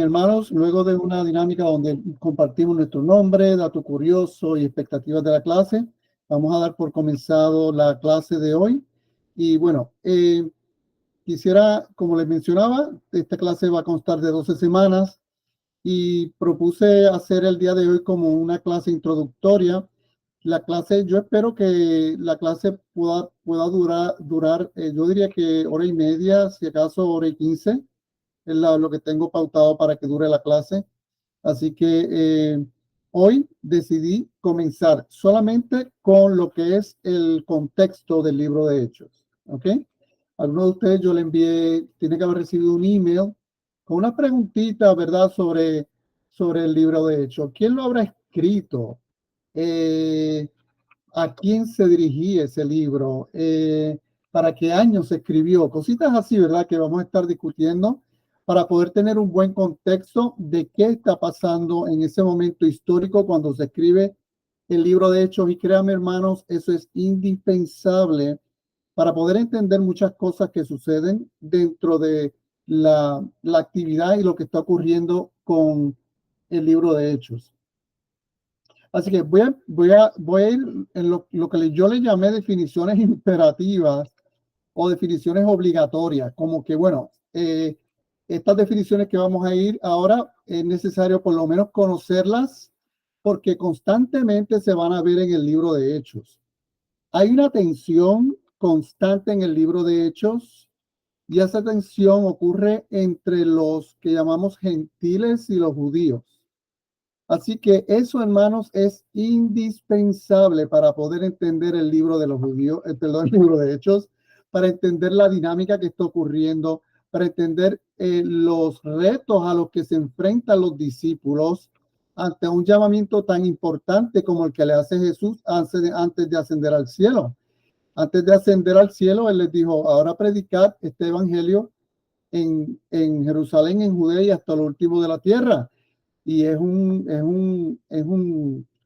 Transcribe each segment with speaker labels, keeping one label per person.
Speaker 1: Hermanos, luego de una dinámica donde compartimos nuestro nombre, dato curioso y expectativas de la clase, vamos a dar por comenzado la clase de hoy. Y bueno, quisiera, como les mencionaba, esta clase va a constar de 12 semanas y propuse hacer el día de hoy como una clase introductoria. La clase, yo espero que la clase pueda durar, yo diría que hora y media, si acaso hora y 15 es lo que tengo pautado para que dure la clase. Así que hoy decidí comenzar solamente con lo que es el contexto del libro de Hechos. ¿Ok? Algunos de ustedes yo le envié, tiene que haber recibido un email con una preguntita, ¿verdad? Sobre el libro de Hechos. ¿Quién lo habrá escrito? ¿A quién se dirigía ese libro? ¿Para qué año se escribió? Cositas así, ¿verdad? Que vamos a estar discutiendo para poder tener un buen contexto de qué está pasando en ese momento histórico cuando se escribe el libro de Hechos. Y créanme, hermanos, eso es indispensable para poder entender muchas cosas que suceden dentro de la actividad y lo que está ocurriendo con el libro de Hechos. Así que voy a ir en lo que yo le llamé definiciones imperativas o definiciones obligatorias, como que, bueno, estas definiciones que vamos a ir ahora es necesario por lo menos conocerlas porque constantemente se van a ver en el libro de Hechos. Hay una tensión constante en el libro de Hechos y esa tensión ocurre entre los que llamamos gentiles y los judíos. Así que eso, hermanos, es indispensable para poder entender el libro de los judíos, perdón, el libro de Hechos, para entender la dinámica que está ocurriendo, para entender los retos a los que se enfrentan los discípulos ante un llamamiento tan importante como el que le hace Jesús antes de ascender al cielo. Antes de ascender al cielo, él les dijo, ahora predicad este evangelio en Jerusalén, en Judea y hasta lo último de la tierra. Y es un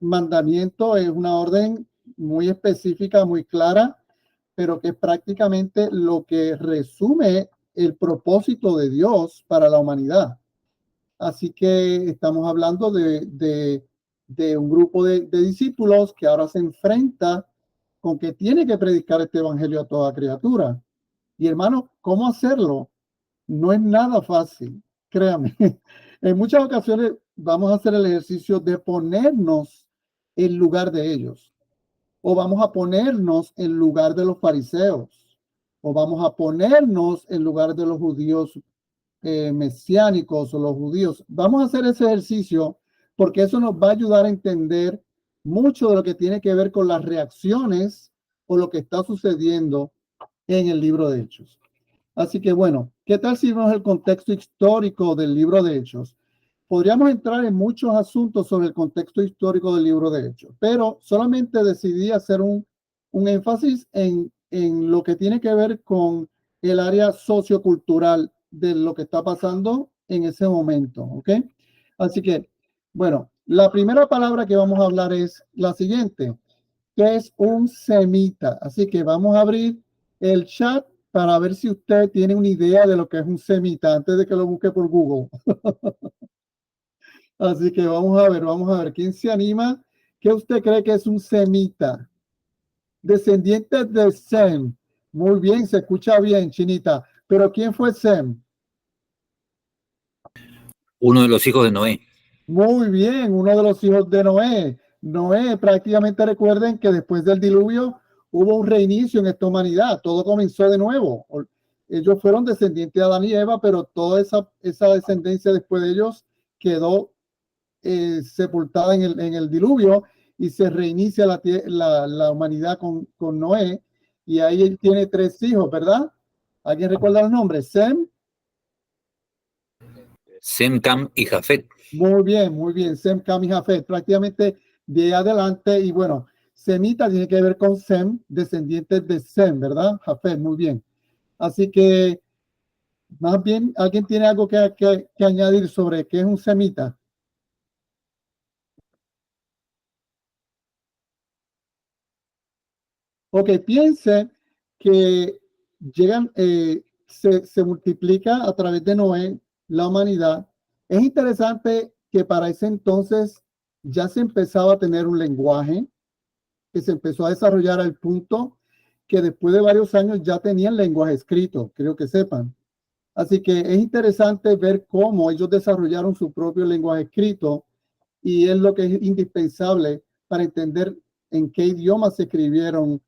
Speaker 1: mandamiento, es una orden muy específica, muy clara, pero que es prácticamente lo que resume el propósito de Dios para la humanidad. Así que estamos hablando de un grupo de discípulos que ahora se enfrenta con que tiene que predicar este evangelio a toda criatura. Y hermano, ¿cómo hacerlo? No es nada fácil, créame. En muchas ocasiones vamos a hacer el ejercicio de ponernos en lugar de ellos, o vamos a ponernos en lugar de los fariseos, o vamos a ponernos en lugar de los judíos mesiánicos o los judíos. Vamos a hacer ese ejercicio porque eso nos va a ayudar a entender mucho de lo que tiene que ver con las reacciones o lo que está sucediendo en el libro de Hechos. Así que bueno, ¿qué tal si vemos el contexto histórico del libro de Hechos? Podríamos entrar en muchos asuntos sobre el contexto histórico del libro de Hechos, pero solamente decidí hacer un énfasis en lo que tiene que ver con el área sociocultural de lo que está pasando en ese momento, ¿ok? Así que, bueno, la primera palabra que vamos a hablar es la siguiente, que es un semita. Así que vamos a abrir el chat para ver si usted tiene una idea de lo que es un semita antes de que lo busque por Google. Así que vamos a ver quién se anima. ¿Qué usted cree que es un semita? Descendiente de Sem. Muy bien, se escucha bien, Chinita. Pero ¿quién fue Sem?
Speaker 2: Uno de los hijos de Noé.
Speaker 1: Muy bien, uno de los hijos de Noé. Noé, prácticamente recuerden que después del diluvio hubo un reinicio en esta humanidad. Todo comenzó de nuevo. Ellos fueron descendientes de Adán y Eva, pero toda esa descendencia después de ellos quedó sepultada en el diluvio y se reinicia la humanidad con Noé. Y ahí él tiene 3 hijos, ¿verdad? ¿Alguien recuerda los nombres? Sem.
Speaker 2: Sem, Cam y Jafet.
Speaker 1: Muy bien. Sem, Cam y Jafet. Prácticamente de adelante. Y bueno, semita tiene que ver con Sem, descendientes de Sem, ¿verdad? Jafet, muy bien. Así que, más bien, ¿alguien tiene algo que añadir sobre qué es un semita? Ok, piense que llegan, se multiplica a través de Noé la humanidad Es interesante que para ese entonces ya se empezaba a tener un lenguaje que se empezó a desarrollar al punto que después de varios años ya tenían lenguaje escrito, creo que sepan. Así que es interesante ver cómo ellos desarrollaron su propio lenguaje escrito y es lo que es indispensable para entender en qué idioma se escribieron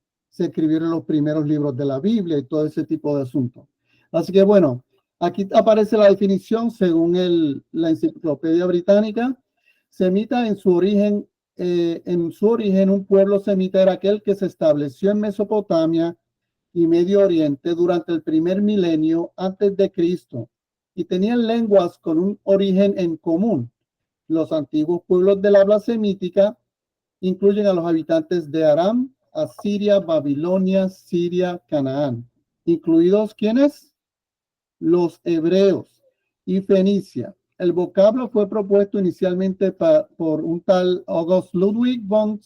Speaker 1: los primeros libros de la Biblia y todo ese tipo de asuntos. Así que bueno, aquí aparece la definición según la Enciclopedia Británica. Semita en su origen, un pueblo semita era aquel que se estableció en Mesopotamia y Medio Oriente durante el primer milenio antes de Cristo y tenían lenguas con un origen en común. Los antiguos pueblos del habla semítica incluyen a los habitantes de Aram, Asiria, Babilonia, Siria, Canaán, incluidos ¿quiénes? Los hebreos y Fenicia. El vocablo fue propuesto inicialmente por un tal August Ludwig von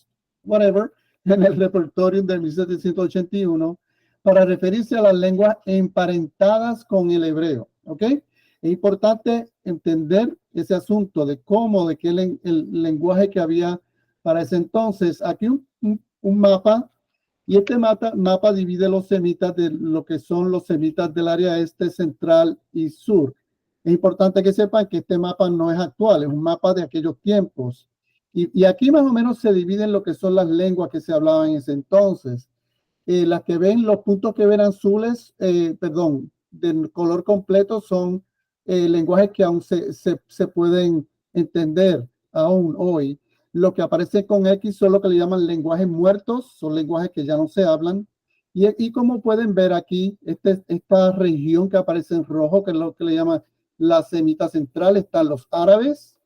Speaker 1: whatever en el repertorio de 1781 para referirse a las lenguas emparentadas con el hebreo. ¿Ok? Es importante entender ese asunto de cómo, de qué el lenguaje que había para ese entonces. Aquí un mapa, y este mapa divide los semitas de lo que son los semitas del área este, central y sur. Es importante que sepan que este mapa no es actual, es un mapa de aquellos tiempos. Y aquí más o menos se dividen lo que son las lenguas que se hablaban en ese entonces. Las que ven, los puntos que ven azules, perdón, de color completo son lenguajes que aún se pueden entender aún hoy. Lo que aparece con X son lo que le llaman lenguajes muertos, son lenguajes que ya no se hablan. Y como pueden ver aquí, esta región que aparece en rojo, que es lo que le llaman la semita central, están los árabes,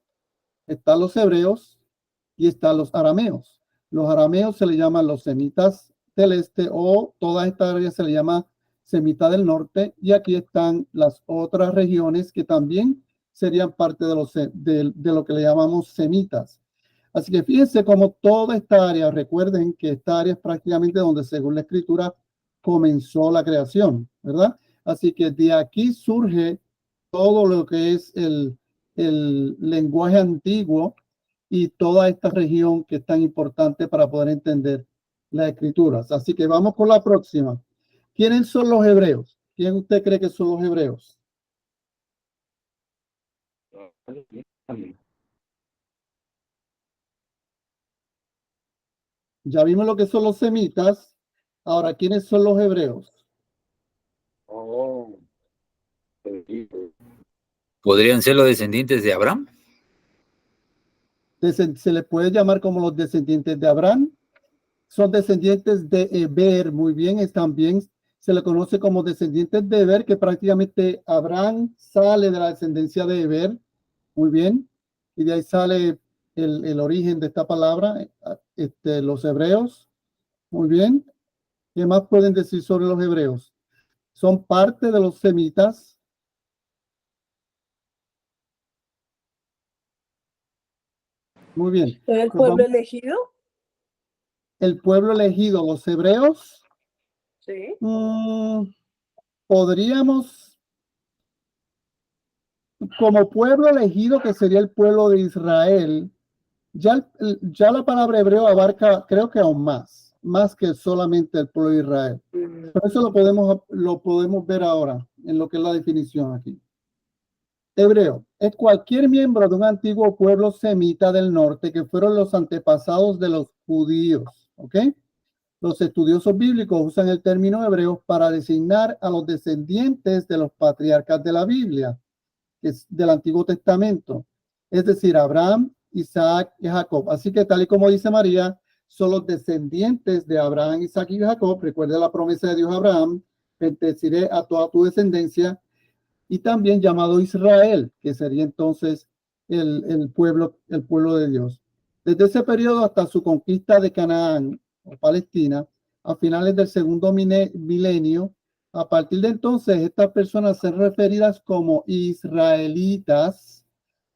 Speaker 1: están los hebreos y están los arameos. Los arameos se le llaman los semitas del este o toda esta área se le llama semita del norte y aquí están las otras regiones que también serían parte de lo que le llamamos semitas. Así que fíjense cómo toda esta área, recuerden que esta área es prácticamente donde según la escritura comenzó la creación, ¿verdad? Así que de aquí surge todo lo que es el lenguaje antiguo y toda esta región que es tan importante para poder entender las escrituras. Así que vamos con la próxima. ¿Quiénes son los hebreos? ¿Quién usted cree que son los hebreos? Ya vimos lo que son los semitas. Ahora, ¿quiénes son los hebreos?
Speaker 2: ¿Podrían ser los descendientes de Abraham?
Speaker 1: Se les puede llamar como los descendientes de Abraham. Son descendientes de Eber, muy bien, también se le conoce como descendientes de Eber, que prácticamente Abraham sale de la descendencia de Eber, muy bien, y de ahí sale el origen de esta palabra, los hebreos, muy bien. ¿Qué más pueden decir sobre los hebreos? Son parte de los semitas. Muy bien.
Speaker 3: ¿Son el
Speaker 1: Pues
Speaker 3: pueblo elegido?
Speaker 1: el pueblo elegido, los hebreos,
Speaker 3: Sí.
Speaker 1: podríamos, como pueblo elegido, que sería el pueblo de Israel, ya la palabra hebreo abarca, creo que aún más que solamente el pueblo de Israel. Por eso lo podemos ver ahora en lo que es la definición aquí. Hebreo es cualquier miembro de un antiguo pueblo semita del norte que fueron los antepasados de los judíos. ¿Ok? Los estudiosos bíblicos usan el término hebreo para designar a los descendientes de los patriarcas de la Biblia, que es del Antiguo Testamento, es decir, Abraham, Isaac y Jacob. Así que tal y como dice María, son los descendientes de Abraham, Isaac y Jacob. Recuerda la promesa de Dios a Abraham, bendeciré a toda tu descendencia, y también llamado Israel, que sería entonces el pueblo de Dios. Desde ese periodo hasta su conquista de Canaán o Palestina, a finales del segundo milenio, a partir de entonces estas personas son referidas como israelitas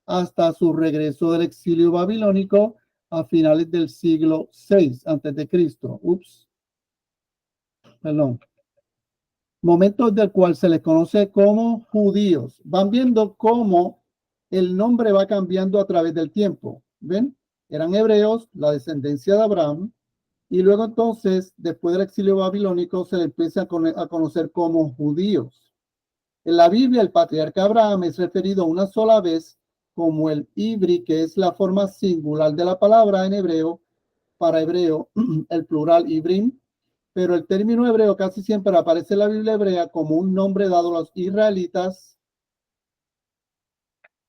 Speaker 1: hasta su regreso del exilio babilónico a finales del siglo VI antes de Cristo. Perdón. Momentos del cual se les conoce como judíos. Van viendo cómo el nombre va cambiando a través del tiempo. ¿Ven? Eran hebreos, la descendencia de Abraham, y luego entonces, después del exilio babilónico, se le empieza a conocer como judíos. En la Biblia, el patriarca Abraham es referido una sola vez como el Ibri, que es la forma singular de la palabra en hebreo, para hebreo, el plural Ibrim, pero el término hebreo casi siempre aparece en la Biblia hebrea como un nombre dado a los israelitas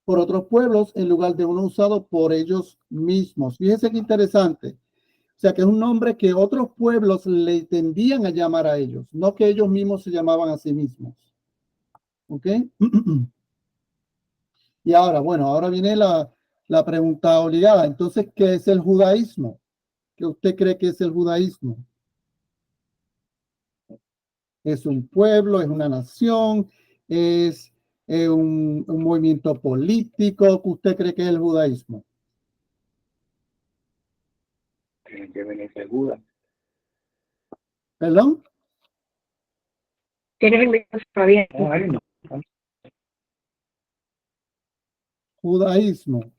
Speaker 1: por otros pueblos en lugar de uno usado por ellos mismos. Fíjese qué interesante. O sea, que es un nombre que otros pueblos le tendían a llamar a ellos, no que ellos mismos se llamaban a sí mismos. ¿Ok? Y ahora, bueno, ahora viene la pregunta obligada. Entonces, ¿qué es el judaísmo? ¿Qué usted cree que es el judaísmo? ¿Es un pueblo, es una nación, es un movimiento político? ¿Qué usted cree que es el judaísmo?
Speaker 2: Que viene segura.
Speaker 1: ¿Perdón?
Speaker 4: Tienes el micrófono abierto.
Speaker 2: No, ahí no.
Speaker 1: Judaísmo.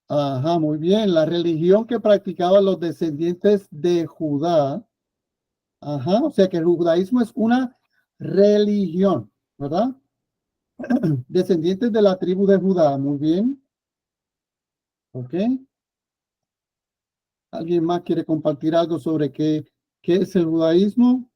Speaker 1: Ajá, muy bien. La religión que practicaban los descendientes de Judá. Ajá, o sea que el judaísmo es una religión, ¿verdad? Descendientes de la tribu de Judá. Muy bien. Ok. ¿Alguien más quiere compartir algo sobre qué es el judaísmo?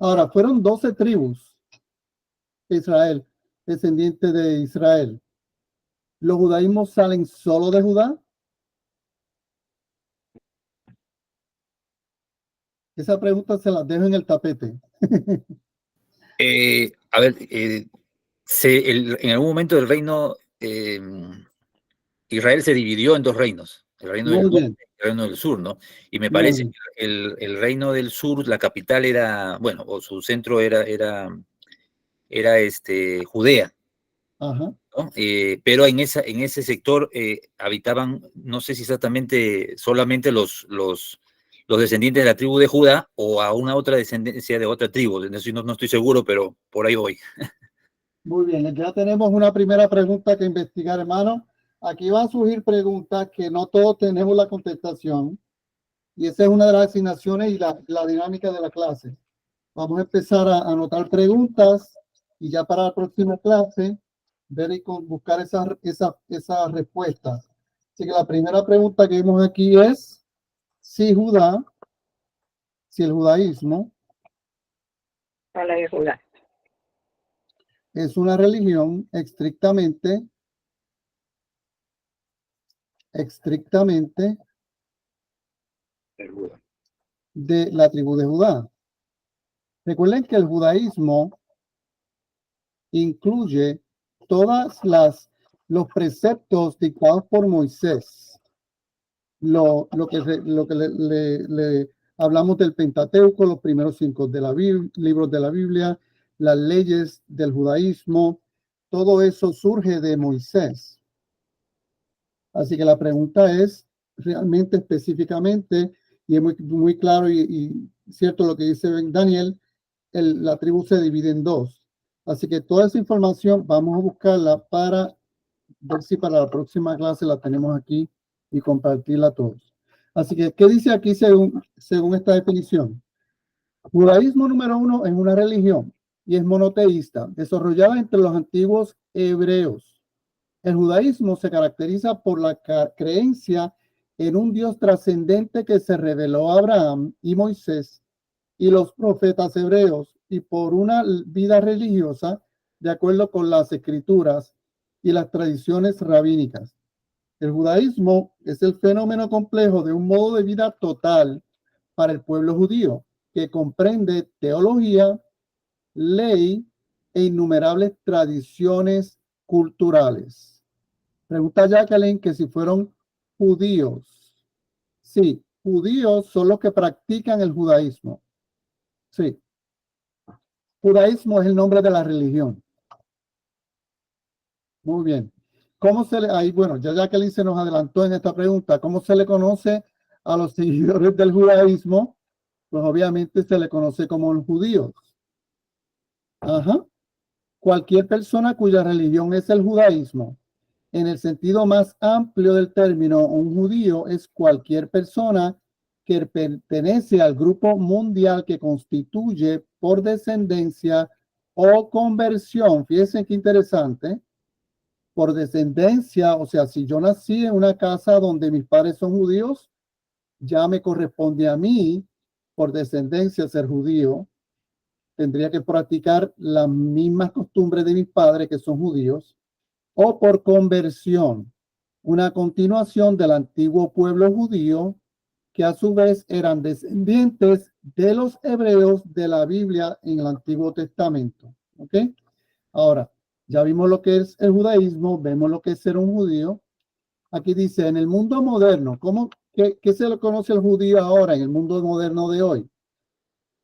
Speaker 1: Ahora, fueron 12 tribus de Israel, descendientes de Israel. ¿Los judaísmos salen solo de Judá? Esa pregunta se la dejo en el tapete.
Speaker 2: A ver, en algún momento del reino, Israel se dividió en dos reinos, el reino del
Speaker 1: Muy
Speaker 2: norte
Speaker 1: bien,
Speaker 2: y el reino del sur, ¿no? Y me
Speaker 1: muy
Speaker 2: parece
Speaker 1: bien.
Speaker 2: que el reino del sur, la capital era, bueno, o su centro era Judea,
Speaker 1: Ajá.
Speaker 2: ¿no? Pero en ese sector habitaban, no sé si exactamente solamente los descendientes de la tribu de Judá o a una otra descendencia de otra tribu. No estoy seguro, pero por ahí voy.
Speaker 1: Muy bien, ya tenemos una primera pregunta que investigar, hermano. Aquí van a surgir preguntas que no todos tenemos la contestación. Y esa es una de las asignaciones y la dinámica de la clase. Vamos a empezar a anotar preguntas y ya para la próxima clase ver y buscar esas respuestas. Así que la primera pregunta que vemos aquí es si el judaísmo
Speaker 4: Habla de Judá.
Speaker 1: es una religión estrictamente de la tribu de Judá. Recuerden que el judaísmo incluye todas los preceptos dictados por Moisés. Lo que le hablamos del Pentateuco, los primeros 5 de la libros de la Biblia, las leyes del judaísmo, todo eso surge de Moisés. Así que la pregunta es realmente específicamente, y es muy claro y cierto lo que dice Daniel, la tribu se divide en dos. Así que toda esa información vamos a buscarla para ver si para la próxima clase la tenemos aquí y compartirla a todos. Así que, ¿qué dice aquí según esta definición? Judaísmo número 1 es una religión y es monoteísta, desarrollada entre los antiguos hebreos. El judaísmo se caracteriza por la creencia en un Dios trascendente que se reveló a Abraham y Moisés y los profetas hebreos, y por una vida religiosa de acuerdo con las escrituras y las tradiciones rabínicas. El judaísmo es el fenómeno complejo de un modo de vida total para el pueblo judío, que comprende teología, ley e innumerables tradiciones culturales. Pregunta Jacqueline que si fueron judíos. Sí, judíos son los que practican el judaísmo. Sí. Judaísmo es el nombre de la religión. Muy bien. ¿Cómo se le, ahí, bueno, ya Jacqueline se nos adelantó en esta pregunta, ¿cómo se le conoce a los seguidores del judaísmo? Pues obviamente se le conoce como los judíos. Ajá. Cualquier persona cuya religión es el judaísmo. En el sentido más amplio del término, un judío es cualquier persona que pertenece al grupo mundial que constituye por descendencia o conversión. Fíjense qué interesante. Por descendencia, o sea, si yo nací en una casa donde mis padres son judíos, ya me corresponde a mí, por descendencia, ser judío. Tendría que practicar las mismas costumbres de mis padres, que son judíos, o por conversión, una continuación del antiguo pueblo judío, que a su vez eran descendientes de los hebreos de la Biblia en el Antiguo Testamento. ¿Ok? Ahora, ya vimos lo que es el judaísmo, vemos lo que es ser un judío. Aquí dice, en el mundo moderno, ¿qué se le conoce al judío ahora en el mundo moderno de hoy?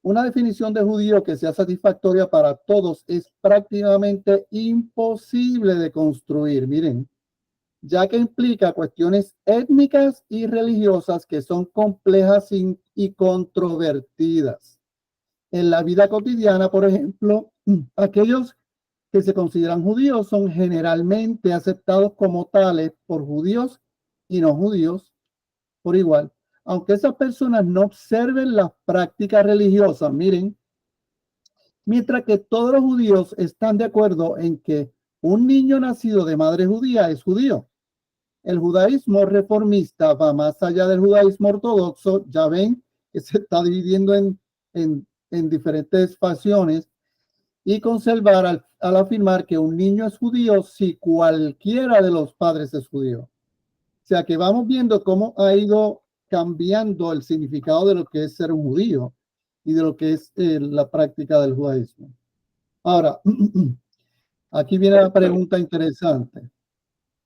Speaker 1: Una definición de judío que sea satisfactoria para todos es prácticamente imposible de construir, miren, ya que implica cuestiones étnicas y religiosas que son complejas y controvertidas. En la vida cotidiana, por ejemplo, aquellos que se consideran judíos son generalmente aceptados como tales por judíos y no judíos por igual. Aunque esas personas no observen las prácticas religiosas, miren, mientras que todos los judíos están de acuerdo en que un niño nacido de madre judía es judío. El judaísmo reformista va más allá del judaísmo ortodoxo. Ya ven que se está dividiendo en diferentes facciones y conservar al afirmar que un niño es judío si cualquiera de los padres es judío. O sea que vamos viendo cómo ha ido cambiando el significado de lo que es ser un judío y de lo que es la práctica del judaísmo. Ahora, aquí viene la pregunta interesante.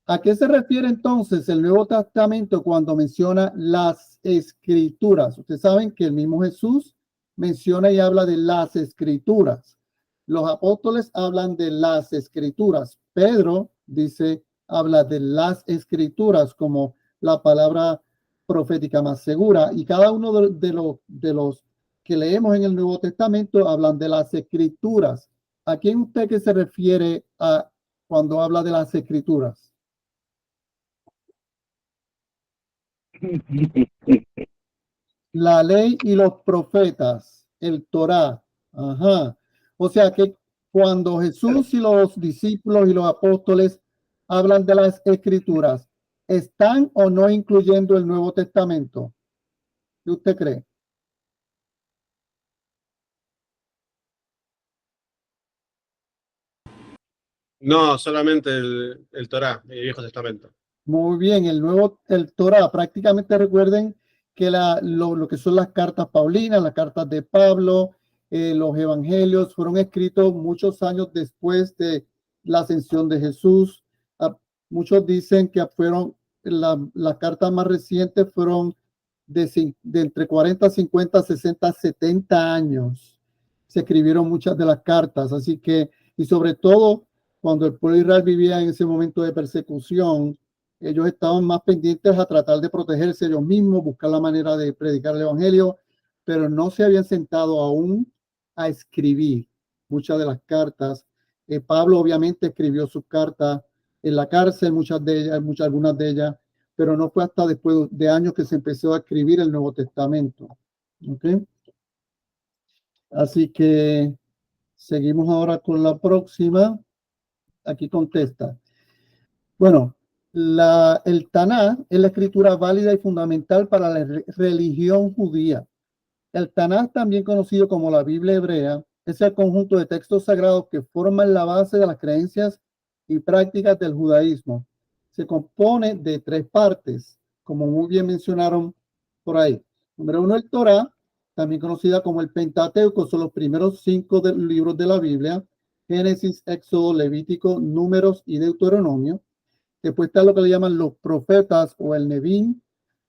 Speaker 1: ¿A qué se refiere entonces el Nuevo Testamento cuando menciona las escrituras? Ustedes saben que el mismo Jesús menciona y habla de las escrituras. Los apóstoles hablan de las escrituras. Pedro dice, habla de las escrituras como la palabra profética más segura. Y cada uno de los que leemos en el Nuevo Testamento hablan de las escrituras. ¿A quién usted que se refiere cuando habla de las escrituras? La ley y los profetas, el Torá. Ajá. O sea que cuando Jesús y los discípulos y los apóstoles hablan de las escrituras, ¿están o no incluyendo el Nuevo Testamento? ¿Qué usted cree?
Speaker 5: No, solamente el Torá, el Viejo Testamento.
Speaker 1: Muy bien, el Torá, prácticamente recuerden que lo que son las cartas paulinas, las cartas de Pablo, los evangelios fueron escritos muchos años después de la ascensión de Jesús. Muchos dicen que fueron las cartas más recientes fueron de entre 40, 50, 60, 70 años. Se escribieron muchas de las cartas, así que, y sobre todo cuando el pueblo de Israel vivía en ese momento de persecución, ellos estaban más pendientes a tratar de protegerse ellos mismos, buscar la manera de predicar el evangelio, pero no se habían sentado aún a escribir muchas de las cartas. Pablo obviamente escribió sus cartas en la cárcel, algunas de ellas, pero no fue hasta después de años que se empezó a escribir el Nuevo Testamento. ¿Okay? Así que seguimos ahora con la próxima. Aquí contesta. Bueno, el Taná es la escritura válida y fundamental para la religión judía. El Tanaj, también conocido como la Biblia hebrea, es el conjunto de textos sagrados que forman la base de las creencias y prácticas del judaísmo. Se compone de 3 partes, como muy bien mencionaron por ahí. Número 1, el Torá, también conocida como el Pentateuco, son los primeros 5 libros de la Biblia: Génesis, Éxodo, Levítico, Números y Deuteronomio. Después está lo que le llaman los profetas o el Nevim,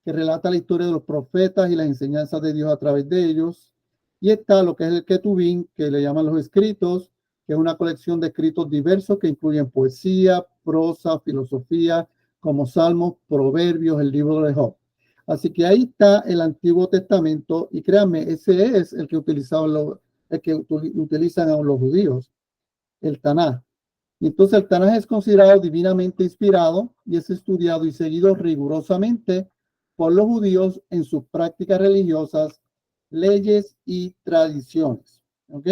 Speaker 1: que relata la historia de los profetas y las enseñanzas de Dios a través de ellos. Y está lo que es el Ketubín, que le llaman los escritos, que es una colección de escritos diversos que incluyen poesía, prosa, filosofía, como salmos, proverbios, el libro de Job. Así que ahí está el Antiguo Testamento, y créanme, ese es el que utilizan los judíos, el Tanaj. Y entonces el Tanaj es considerado divinamente inspirado y es estudiado y seguido rigurosamente por los judíos en sus prácticas religiosas, leyes y tradiciones. ¿Ok?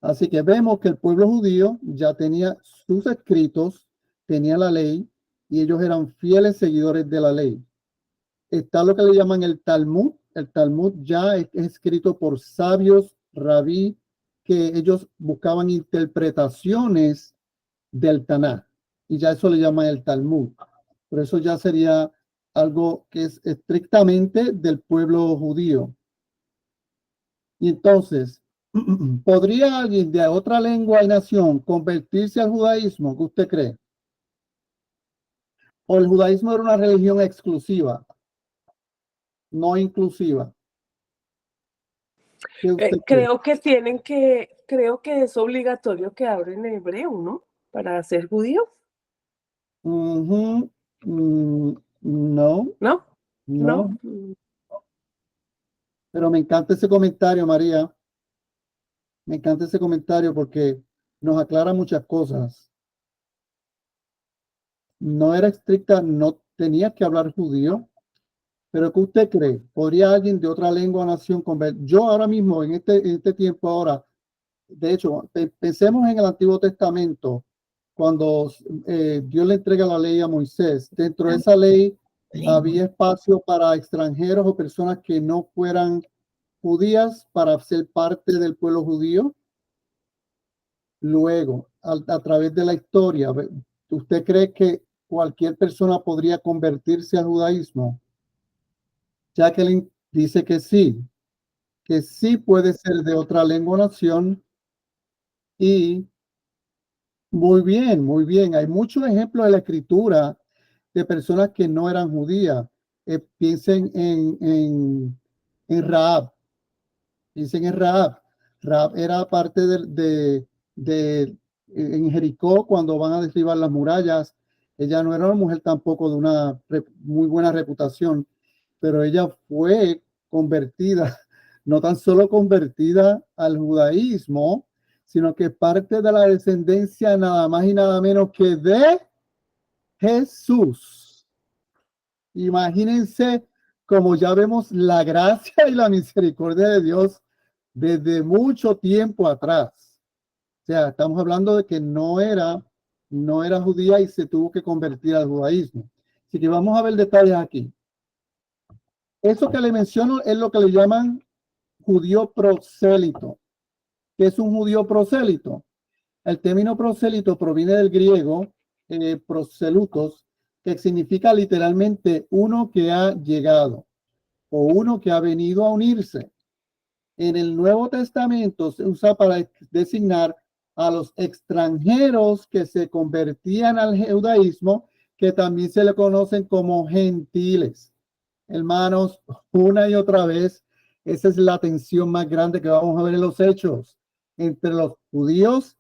Speaker 1: Así que vemos que el pueblo judío ya tenía sus escritos, tenía la ley, y ellos eran fieles seguidores de la ley. Está lo que le llaman el Talmud. El Talmud ya es escrito por sabios, rabí, que ellos buscaban interpretaciones del Tanaj, y ya eso le llaman el Talmud. Por eso ya sería algo que es estrictamente del pueblo judío. Y entonces, ¿podría alguien de otra lengua y nación convertirse al judaísmo? ¿Qué usted cree? ¿O el judaísmo era una religión exclusiva, no inclusiva? ¿Qué usted cree?
Speaker 3: Creo que es obligatorio que hablen hebreo, ¿no? Para ser judío,
Speaker 1: No,
Speaker 3: ¿no?
Speaker 1: no.
Speaker 3: No.
Speaker 1: Pero me encanta ese comentario, María. Me encanta ese comentario porque nos aclara muchas cosas. No era estricta, no tenía que hablar judío, pero ¿qué usted cree? ¿Podría alguien de otra lengua o nación convertir? Yo ahora mismo, en este tiempo ahora, de hecho, pensemos en el Antiguo Testamento, cuando Dios le entrega la ley a Moisés. Dentro de esa ley había espacio para extranjeros o personas que no fueran judías para ser parte del pueblo judío. Luego, a través de la historia, ¿usted cree que cualquier persona podría convertirse al judaísmo? Jacqueline dice que sí puede ser de otra lengua o nación. Y muy bien, muy bien. Hay muchos ejemplos de la escritura de personas que no eran judías. Piensen en Rahab. Piensen en Rahab. Rahab era parte en Jericó cuando van a derribar las murallas. Ella no era una mujer tampoco de una muy buena reputación, pero ella fue convertida, no tan solo convertida al judaísmo, sino que parte de la descendencia nada más y nada menos que de Jesús. Imagínense, como ya vemos la gracia y la misericordia de Dios desde mucho tiempo atrás. O sea, estamos hablando de que no era judía y se tuvo que convertir al judaísmo. Así que vamos a ver detalles aquí. Eso que le menciono es lo que le llaman judío prosélito. ¿Qué es un judío prosélito? El término prosélito proviene del griego proselutos, que significa literalmente uno que ha llegado o uno que ha venido a unirse. En el Nuevo Testamento se usa para designar a los extranjeros que se convertían al judaísmo, que también se le conocen como gentiles. Hermanos, una y otra vez, esa es la tensión más grande que vamos a ver en los hechos entre los judíos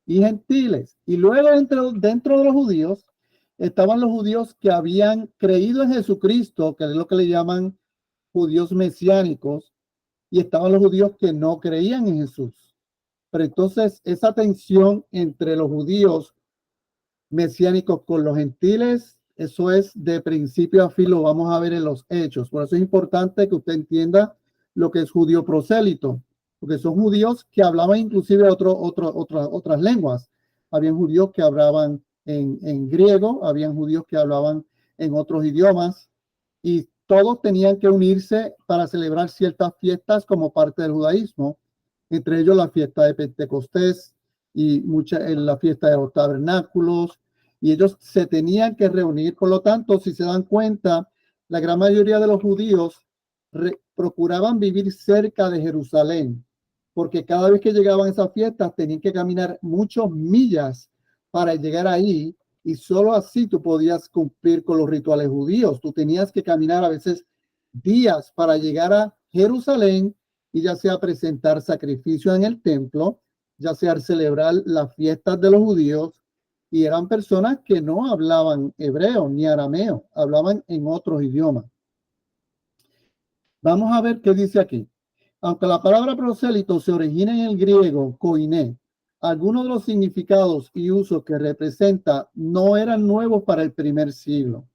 Speaker 1: y gentiles. Y luego dentro de los judíos estaban los judíos que habían creído en Jesucristo, que es lo que le llaman judíos mesiánicos, y estaban los judíos que no creían en Jesús. Pero entonces esa tensión entre los judíos mesiánicos con los gentiles, eso es de principio a fin, lo vamos a ver en los hechos. Por eso es importante que usted entienda lo que es judío prosélito, porque son judíos que hablaban inclusive otras lenguas. Habían judíos que hablaban en griego, habían judíos que hablaban en otros idiomas, y todos tenían que unirse para celebrar ciertas fiestas como parte del judaísmo, entre ellos la fiesta de Pentecostés y la fiesta de los tabernáculos, y ellos se tenían que reunir. Por lo tanto, si se dan cuenta, la gran mayoría de los judíos procuraban vivir cerca de Jerusalén, porque cada vez que llegaban a esas fiestas tenían que caminar muchas millas para llegar ahí, y solo así tú podías cumplir con los rituales judíos. Tú tenías que caminar a veces días para llegar a Jerusalén y ya sea presentar sacrificios en el templo, ya sea celebrar las fiestas de los judíos, y eran personas que no hablaban hebreo ni arameo, hablaban en otros idiomas. Vamos a ver qué dice aquí. Aunque la palabra prosélito se origina en el griego koiné, algunos de los significados y usos que representa no eran nuevos para el primer siglo.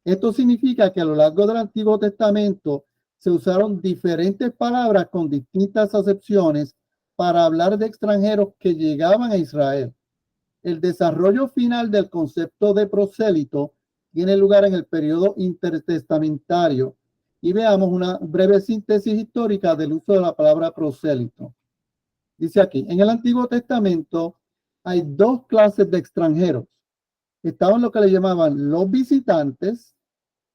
Speaker 1: Esto significa que a lo largo del Antiguo Testamento se usaron diferentes palabras con distintas acepciones para hablar de extranjeros que llegaban a Israel. El desarrollo final del concepto de prosélito tiene lugar en el periodo intertestamentario, y veamos una breve síntesis histórica del uso de la palabra prosélito. Dice aquí, en el Antiguo Testamento hay dos clases de extranjeros. Estaban lo que le llamaban los visitantes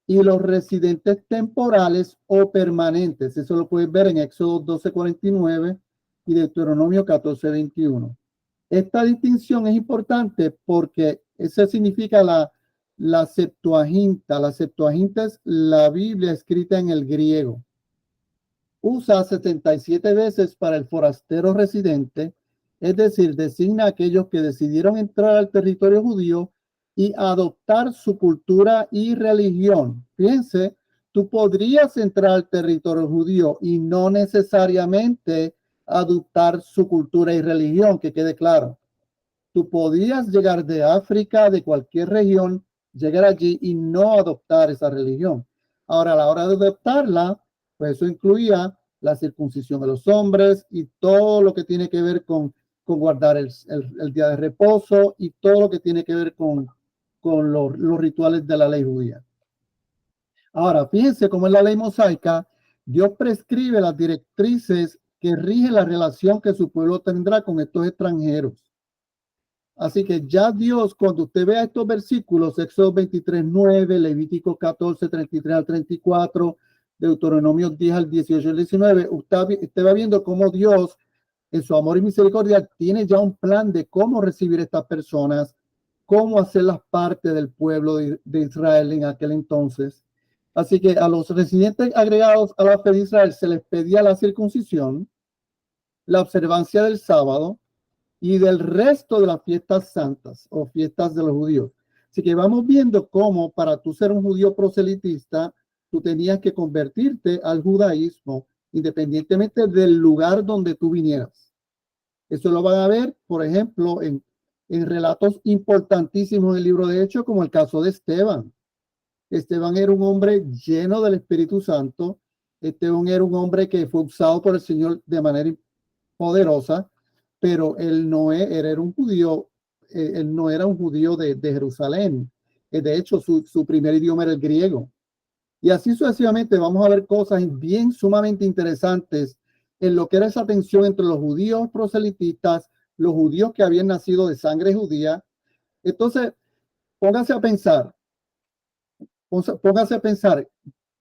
Speaker 1: y los residentes temporales o permanentes. Eso lo puedes ver en Éxodo 12:49 y Deuteronomio 14:21. Esta distinción es importante porque eso significa la Septuaginta. La Septuaginta es la Biblia escrita en el griego. Usa 77 veces para el forastero residente, es decir, designa a aquellos que decidieron entrar al territorio judío y adoptar su cultura y religión. Fíjense, tú podrías entrar al territorio judío y no necesariamente adoptar su cultura y religión, que quede claro. Tú podías llegar de África, de cualquier región, llegar allí y no adoptar esa religión. Ahora, a la hora de adoptarla, pues eso incluía la circuncisión de los hombres y todo lo que tiene que ver con guardar el día de reposo y todo lo que tiene que ver con los rituales de la ley judía. Ahora, fíjense cómo en la ley mosaica, Dios prescribe las directrices que rigen la relación que su pueblo tendrá con estos extranjeros. Así que ya Dios, cuando usted vea estos versículos, Éxodo 23:9, Levítico 14:33 al 34, Deuteronomio 10 al 18 al 19, usted va viendo cómo Dios, en su amor y misericordia, tiene ya un plan de cómo recibir a estas personas, cómo hacerlas parte del pueblo de Israel en aquel entonces. Así que a los residentes agregados a la fe de Israel se les pedía la circuncisión, la observancia del sábado y del resto de las fiestas santas o fiestas de los judíos. Así que vamos viendo cómo para tú ser un judío proselitista, tú tenías que convertirte al judaísmo independientemente del lugar donde tú vinieras. Eso lo van a ver, por ejemplo, en relatos importantísimos en el libro de Hechos, como el caso de Esteban. Esteban era un hombre lleno del Espíritu Santo. Esteban era un hombre que fue usado por el Señor de manera poderosa, pero él no era un judío, él no era un judío de Jerusalén. De hecho, su primer idioma era el griego. Y así sucesivamente vamos a ver cosas bien sumamente interesantes en lo que era esa tensión entre los judíos proselitistas, los judíos que habían nacido de sangre judía. Entonces, póngase a pensar,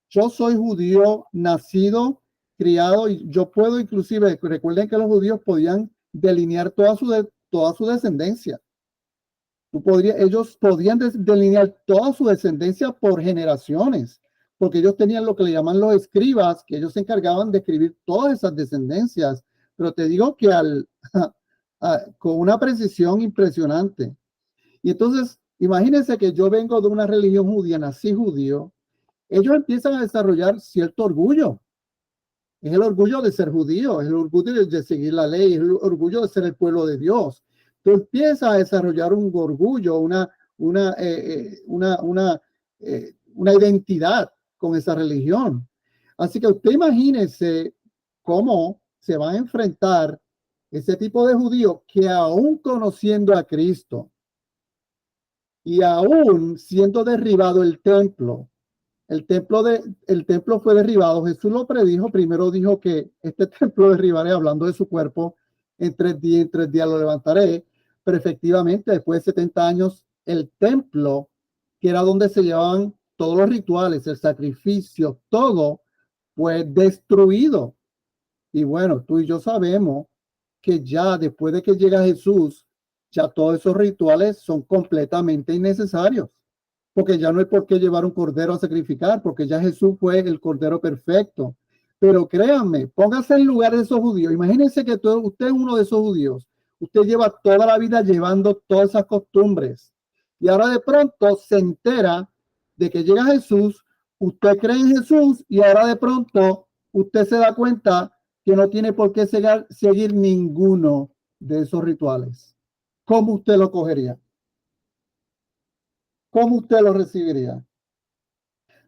Speaker 1: yo soy judío, nacido, criado, y yo puedo inclusive, recuerden que los judíos podían delinear toda su descendencia. Ellos podían delinear toda su descendencia por generaciones, porque ellos tenían lo que le llaman los escribas, que ellos se encargaban de escribir todas esas descendencias. Pero te digo que con una precisión impresionante. Y entonces, imagínense que yo vengo de una religión judía, nací judío. Ellos empiezan a desarrollar cierto orgullo. Es el orgullo de ser judío, es el orgullo de seguir la ley, es el orgullo de ser el pueblo de Dios. Tú empiezas a desarrollar un orgullo, una identidad con esa religión. Así que usted imagínese cómo se va a enfrentar ese tipo de judío que aún conociendo a Cristo y aún siendo derribado el templo fue derribado. Jesús lo predijo. Primero dijo que este templo derribaré, hablando de su cuerpo, en 3 días lo levantaré. Pero efectivamente, después de 70 años, el templo, que era donde se llevaban todos los rituales, el sacrificio, todo fue destruido. Y bueno, tú y yo sabemos que ya después de que llega Jesús, ya todos esos rituales son completamente innecesarios. Porque ya no hay por qué llevar un cordero a sacrificar, porque ya Jesús fue el cordero perfecto. Pero créanme, póngase en lugar de esos judíos. Imagínense que usted es uno de esos judíos. Usted lleva toda la vida llevando todas esas costumbres. Y ahora de pronto se entera de que llega Jesús, usted cree en Jesús y ahora de pronto usted se da cuenta que no tiene por qué seguir ninguno de esos rituales. ¿Cómo usted lo cogería? ¿Cómo usted lo recibiría?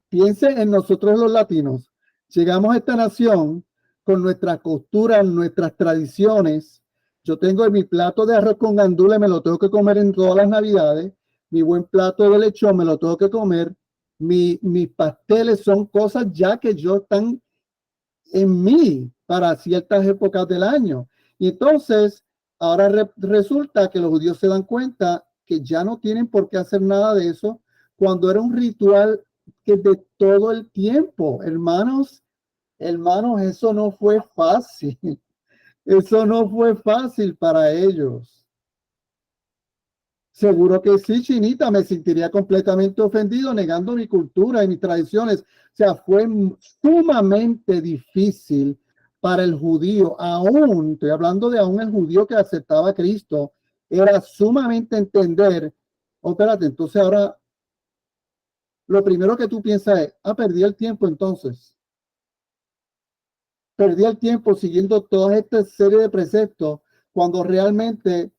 Speaker 1: Piense en nosotros los latinos. Llegamos a esta nación con nuestras costuras, nuestras tradiciones. Yo tengo mi plato de arroz con gandules, me lo tengo que comer en todas las navidades. Mi buen plato de lechón me lo tengo que comer. Mis pasteles son cosas ya que yo están en mí para ciertas épocas del año. Y entonces, ahora resulta que los judíos se dan cuenta que ya no tienen por qué hacer nada de eso cuando era un ritual que de todo el tiempo, hermanos, eso no fue fácil. Eso no fue fácil para ellos. Seguro que sí, Chinita, me sentiría completamente ofendido negando mi cultura y mis tradiciones. O sea, fue sumamente difícil para el judío, aún, estoy hablando de aún el judío que aceptaba a Cristo, era sumamente entender, oh, espérate, entonces ahora lo primero que tú piensas es, perdí el tiempo entonces. Perdí el tiempo siguiendo toda esta serie de preceptos cuando realmente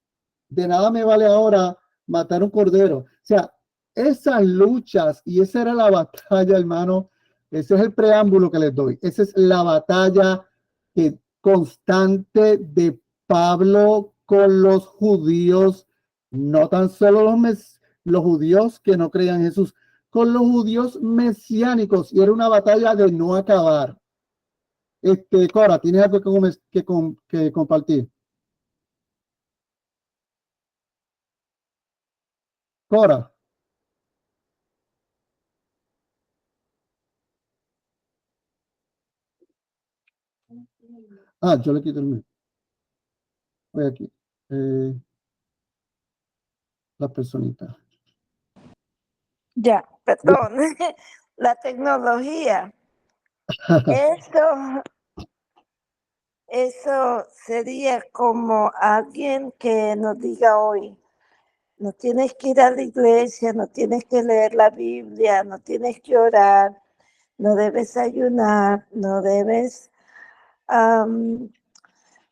Speaker 1: de nada me vale ahora matar un cordero. O sea, esas luchas, y esa era la batalla, hermano, ese es el preámbulo que les doy. Esa es la batalla constante de Pablo con los judíos, no tan solo los judíos que no creían en Jesús, con los judíos mesiánicos, y era una batalla de no acabar. Cora, ¿tienes algo que compartir? Cora. Yo le quito el mío. Voy aquí. La personita.
Speaker 6: Ya, perdón. La tecnología. Eso sería como alguien que nos diga hoy, no tienes que ir a la iglesia, no tienes que leer la Biblia, no tienes que orar, no debes ayunar, no debes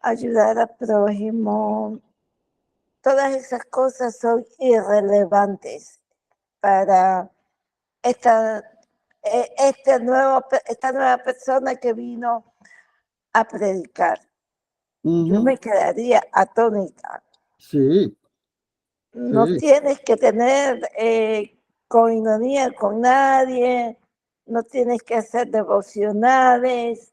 Speaker 6: ayudar al prójimo. Todas esas cosas son irrelevantes para esta nueva persona que vino a predicar. Yo me quedaría atónita.
Speaker 1: Sí.
Speaker 6: No tienes que tener coinonía con nadie, no tienes que hacer devocionales.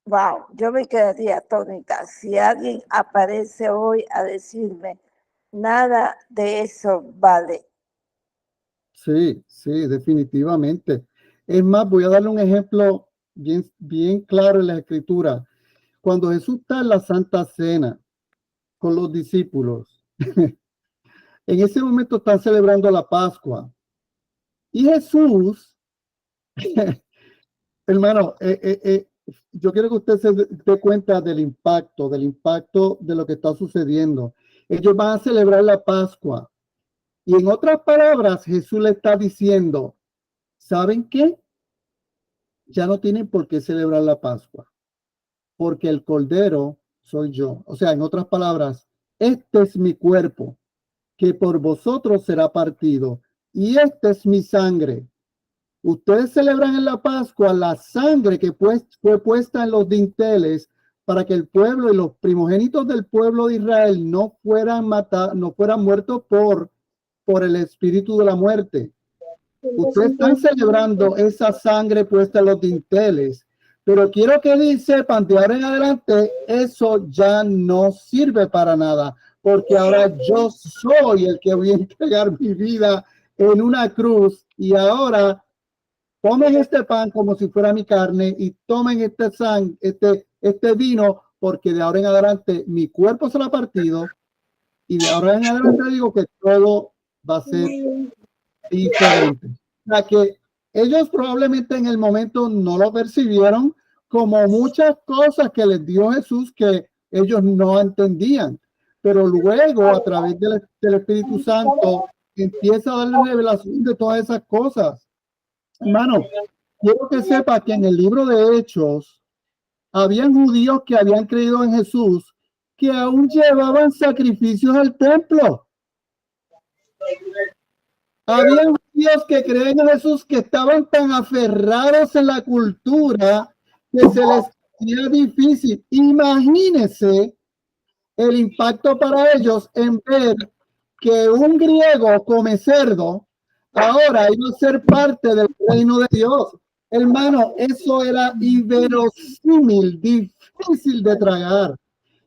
Speaker 6: Wow, yo me quedaría atónita. Si alguien aparece hoy a decirme, nada de eso vale.
Speaker 1: Sí, definitivamente. Es más, voy a darle un ejemplo bien claro en la Escritura. Cuando Jesús está en la Santa Cena con los discípulos, en ese momento están celebrando la Pascua. Y Jesús, hermano, yo quiero que usted se dé cuenta del impacto de lo que está sucediendo. Ellos van a celebrar la Pascua. Y en otras palabras, Jesús le está diciendo, ¿saben qué? Ya no tienen por qué celebrar la Pascua, porque el Cordero soy yo. O sea, en otras palabras, este es mi cuerpo, que por vosotros será partido, y esta es mi sangre. Ustedes celebran en la Pascua la sangre que fue puesta en los dinteles para que el pueblo y los primogénitos del pueblo de Israel no fueran muertos por el espíritu de la muerte. Ustedes están celebrando esa sangre puesta en los dinteles, pero quiero que sepan de ahora en adelante, eso ya no sirve para nada, porque ahora yo soy el que voy a entregar mi vida en una cruz, y ahora tomen este pan como si fuera mi carne y tomen este vino, porque de ahora en adelante mi cuerpo será partido, y de ahora en adelante digo que todo va a ser diferente. O sea que ellos probablemente en el momento no lo percibieron, como muchas cosas que les dio Jesús que ellos no entendían. Pero luego, a través del Espíritu Santo, empieza a darle revelación de todas esas cosas. Hermano, quiero que sepa que en el libro de Hechos, habían judíos que habían creído en Jesús, que aún llevaban sacrificios al templo. Había judíos que creen en Jesús que estaban tan aferrados en la cultura que se les hacía difícil. Imagínense el impacto para ellos en ver que un griego come cerdo ahora iba a ser parte del reino de Dios. Hermano, eso era inverosímil, difícil de tragar.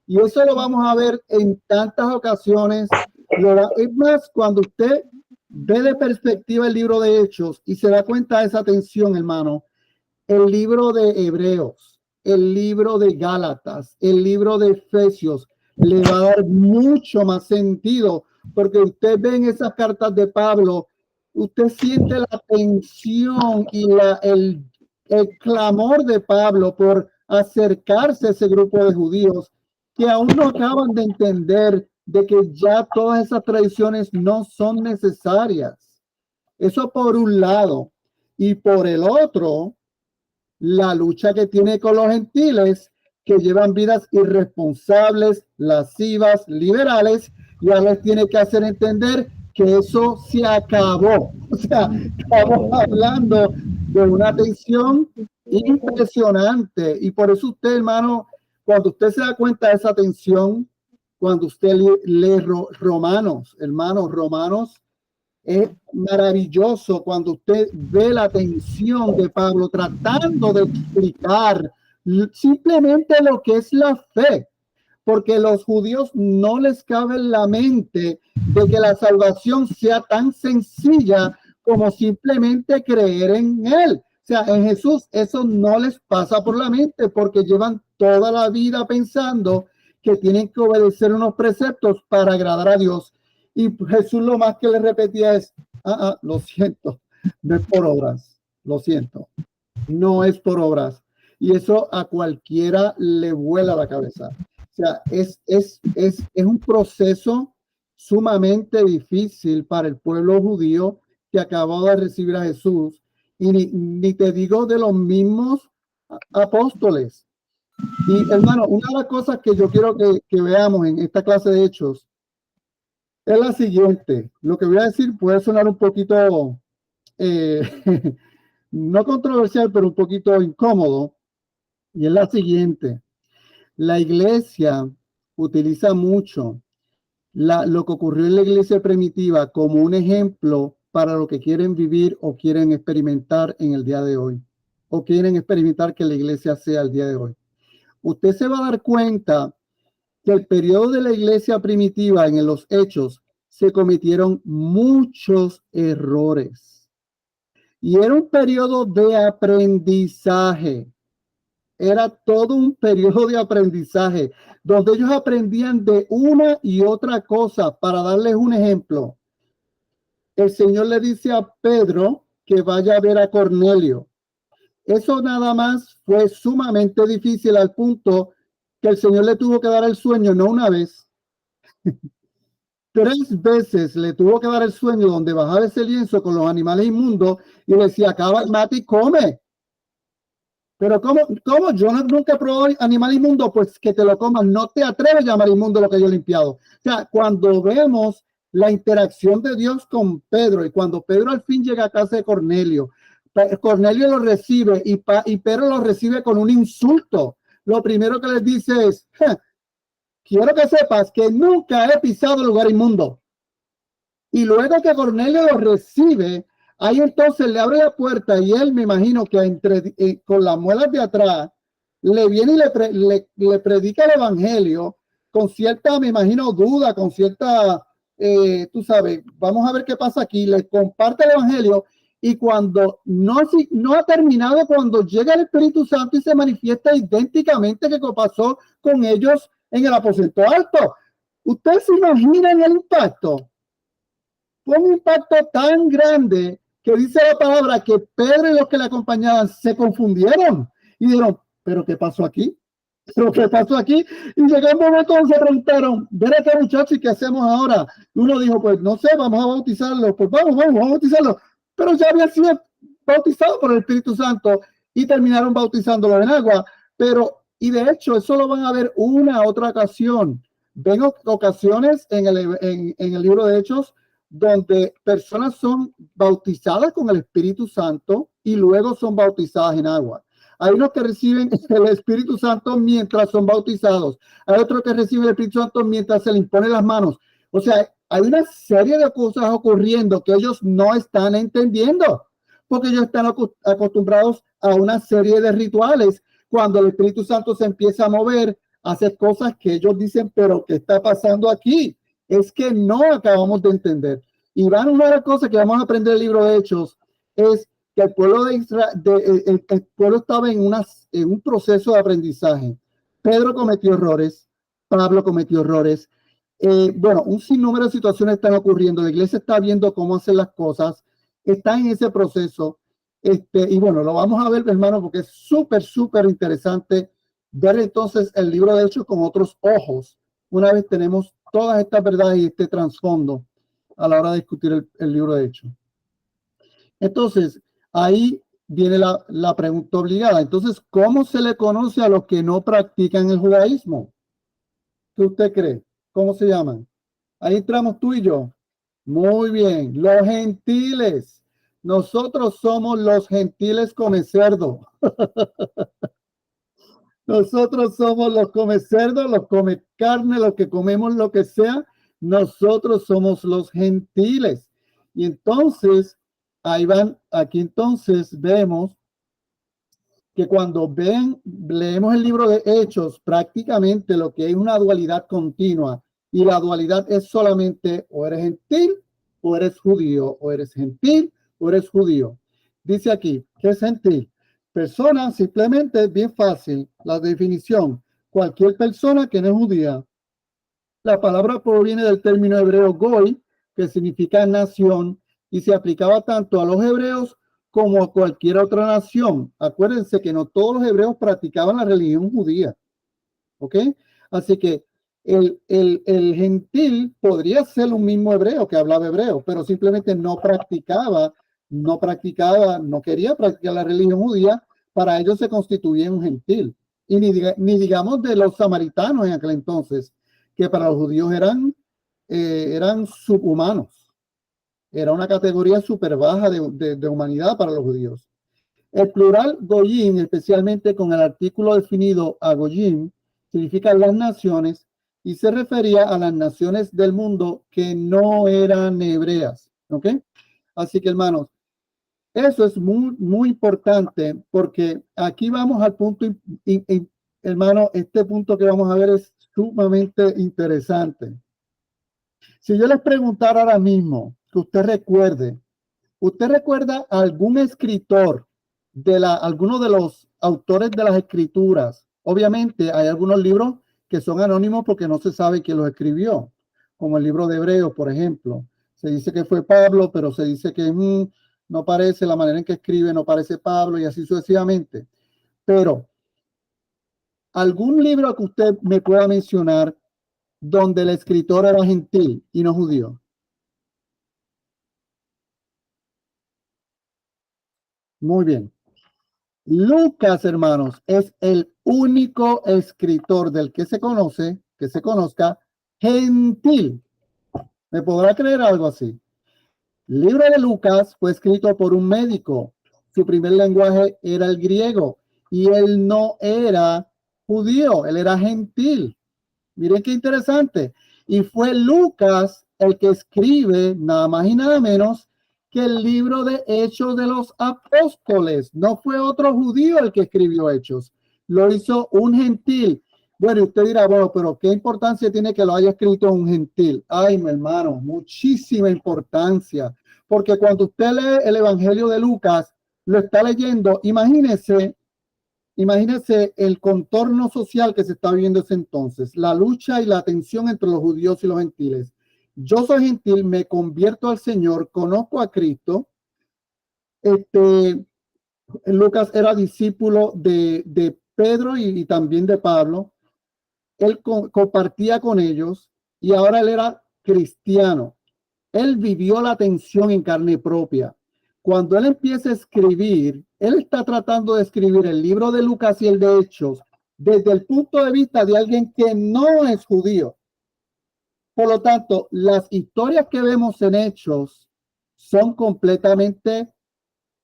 Speaker 1: Y eso lo vamos a ver en tantas ocasiones. Es más, cuando usted ve de perspectiva el libro de Hechos y se da cuenta de esa tensión, hermano, el libro de Hebreos, el libro de Gálatas, el libro de Efesios, le va a dar mucho más sentido, porque usted ve en esas cartas de Pablo, usted siente la tensión y el clamor de Pablo por acercarse a ese grupo de judíos que aún no acaban de entender de que ya todas esas tradiciones no son necesarias. Eso por un lado. Y por el otro, la lucha que tiene con los gentiles que llevan vidas irresponsables, lascivas, liberales, ya les tiene que hacer entender que eso se acabó. O sea, estamos hablando de una tensión impresionante. Y por eso usted, hermano, cuando usted se da cuenta de esa tensión, cuando usted lee Romanos, hermanos, Romanos, es maravilloso cuando usted ve la tensión de Pablo tratando de explicar simplemente lo que es la fe, porque los judíos no les cabe en la mente de que la salvación sea tan sencilla como simplemente creer en él. O sea, en Jesús eso no les pasa por la mente porque llevan toda la vida pensando que tienen que obedecer unos preceptos para agradar a Dios. Y Jesús lo más que le repetía es, lo siento, no es por obras, lo siento, no es por obras. Y eso a cualquiera le vuela la cabeza. O sea, es un proceso sumamente difícil para el pueblo judío que acabó de recibir a Jesús. Y ni te digo de los mismos apóstoles. Y hermano, una de las cosas que yo quiero que veamos en esta clase de Hechos es la siguiente. Lo que voy a decir puede sonar un poquito, no controversial, pero un poquito incómodo. Y es la siguiente. La iglesia utiliza mucho lo que ocurrió en la iglesia primitiva como un ejemplo para lo que quieren vivir o quieren experimentar en el día de hoy. O quieren experimentar que la iglesia sea el día de hoy. Usted se va a dar cuenta que el periodo de la iglesia primitiva en los Hechos se cometieron muchos errores. Y era un periodo de aprendizaje. Era todo un periodo de aprendizaje donde ellos aprendían de una y otra cosa. Para darles un ejemplo, el Señor le dice a Pedro que vaya a ver a Cornelio. Eso nada más fue sumamente difícil al punto que el Señor le tuvo que dar el sueño, no una vez, 3 veces le tuvo que dar el sueño donde bajaba ese lienzo con los animales inmundos y le decía, acaba, mate y come. Pero ¿cómo? Yo nunca he probado animal inmundo, pues que te lo comas. No te atreves a llamar inmundo lo que yo he limpiado. O sea, cuando vemos la interacción de Dios con Pedro y cuando Pedro al fin llega a casa de Cornelio, Cornelio lo recibe y Pedro lo recibe con un insulto. Lo primero que les dice es, quiero que sepas que nunca he pisado lugar inmundo. Y luego que Cornelio lo recibe, ahí entonces le abre la puerta y él, me imagino que con las muelas de atrás, le viene y le predica el evangelio con cierta, me imagino, duda, con cierta, tú sabes, vamos a ver qué pasa aquí, le comparte el evangelio y cuando no ha terminado, cuando llega el Espíritu Santo y se manifiesta idénticamente que pasó con ellos en el aposento alto. ¿Ustedes se imaginan el impacto? Fue un impacto tan grande que dice la palabra que Pedro y los que le acompañaban se confundieron y dijeron, ¿pero qué pasó aquí? ¿Pero qué pasó aquí? Y llegó un momento donde se preguntaron, ven acá muchachos, ¿y qué hacemos ahora? Y uno dijo, pues no sé, vamos a bautizarlo. Pues vamos a bautizarlo. Pero ya había sido bautizado por el Espíritu Santo y terminaron bautizándolo en agua. Pero, y de hecho, eso lo van a ver una otra ocasión. Ven ocasiones en el libro de Hechos donde personas son bautizadas con el Espíritu Santo y luego son bautizadas en agua. Hay unos que reciben el Espíritu Santo mientras son bautizados. Hay otros que reciben el Espíritu Santo mientras se les imponen las manos. O sea, hay una serie de cosas ocurriendo que ellos no están entendiendo, porque ellos están acostumbrados a una serie de rituales. Cuando el Espíritu Santo se empieza a mover, hace cosas que ellos dicen, pero ¿qué está pasando aquí? Es que no acabamos de entender. Y van a una de las cosas que vamos a aprender del libro de Hechos es que el pueblo de Israel, el pueblo estaba en un proceso de aprendizaje. Pedro cometió errores, Pablo cometió errores. Bueno, un sinnúmero de situaciones están ocurriendo. La iglesia está viendo cómo hacer las cosas, está en ese proceso. Y bueno, lo vamos a ver, hermano, porque es súper, súper interesante ver entonces el libro de Hechos con otros ojos. Una vez tenemos todas estas verdades y este trasfondo a la hora de discutir el libro de Hechos. Entonces, ahí viene la pregunta obligada. Entonces, ¿cómo se le conoce a los que no practican el judaísmo? ¿Qué usted cree? ¿Cómo se llaman? Ahí entramos tú y yo. Muy bien. Los gentiles. Nosotros somos los gentiles come cerdo. Nosotros somos los come cerdo, los come carne, los que comemos lo que sea. Nosotros somos los gentiles. Y entonces, ahí van, aquí entonces vemos que cuando leemos el libro de Hechos, prácticamente lo que hay una dualidad continua. Y la dualidad es solamente o eres gentil o eres judío, o eres gentil o eres judío. Dice aquí, ¿qué es gentil? Persona, simplemente, bien fácil, la definición, cualquier persona que no es judía. La palabra proviene del término hebreo goy, que significa nación, y se aplicaba tanto a los hebreos como a cualquier otra nación. Acuérdense que no todos los hebreos practicaban la religión judía. ¿Ok? Así que el gentil podría ser un mismo hebreo que hablaba hebreo, pero simplemente no quería practicar la religión judía. Para ellos se constituía un gentil. Y ni digamos de los samaritanos en aquel entonces, que para los judíos eran subhumanos. Era una categoría súper baja de humanidad para los judíos. El plural goyim, especialmente con el artículo definido a goyim, significa las naciones y se refería a las naciones del mundo que no eran hebreas. ¿Ok? Así que, hermanos, eso es muy, muy importante porque aquí vamos al punto, hermano, este punto que vamos a ver es sumamente interesante. Si yo les preguntara ahora mismo que ¿usted recuerda algún escritor alguno de los autores de las escrituras? Obviamente hay algunos libros que son anónimos porque no se sabe quién los escribió, como el libro de Hebreos, por ejemplo. Se dice que fue Pablo, pero se dice que no parece, la manera en que escribe no parece Pablo y así sucesivamente. Pero, ¿algún libro que usted me pueda mencionar donde el escritor era gentil y no judío? Muy bien. Lucas, hermanos, es el único escritor del que se conozca, gentil. ¿Me podrá creer algo así? El libro de Lucas fue escrito por un médico. Su primer lenguaje era el griego y él no era judío, él era gentil. Miren qué interesante. Y fue Lucas el que escribe nada más y nada menos que el libro de Hechos de los Apóstoles. No fue otro judío el que escribió Hechos. Lo hizo un gentil. Bueno, y usted dirá, bueno, pero ¿qué importancia tiene que lo haya escrito un gentil? Ay, mi hermano, muchísima importancia. Porque cuando usted lee el Evangelio de Lucas, lo está leyendo, imagínese el contorno social que se está viviendo ese entonces, la lucha y la tensión entre los judíos y los gentiles. Yo soy gentil, me convierto al Señor, conozco a Cristo, Lucas era discípulo de Pedro y también de Pablo. Él compartía con ellos y ahora él era cristiano. Él vivió la tensión en carne propia. Cuando él empieza a escribir, él está tratando de escribir el libro de Lucas y el de Hechos desde el punto de vista de alguien que no es judío. Por lo tanto, las historias que vemos en Hechos son completamente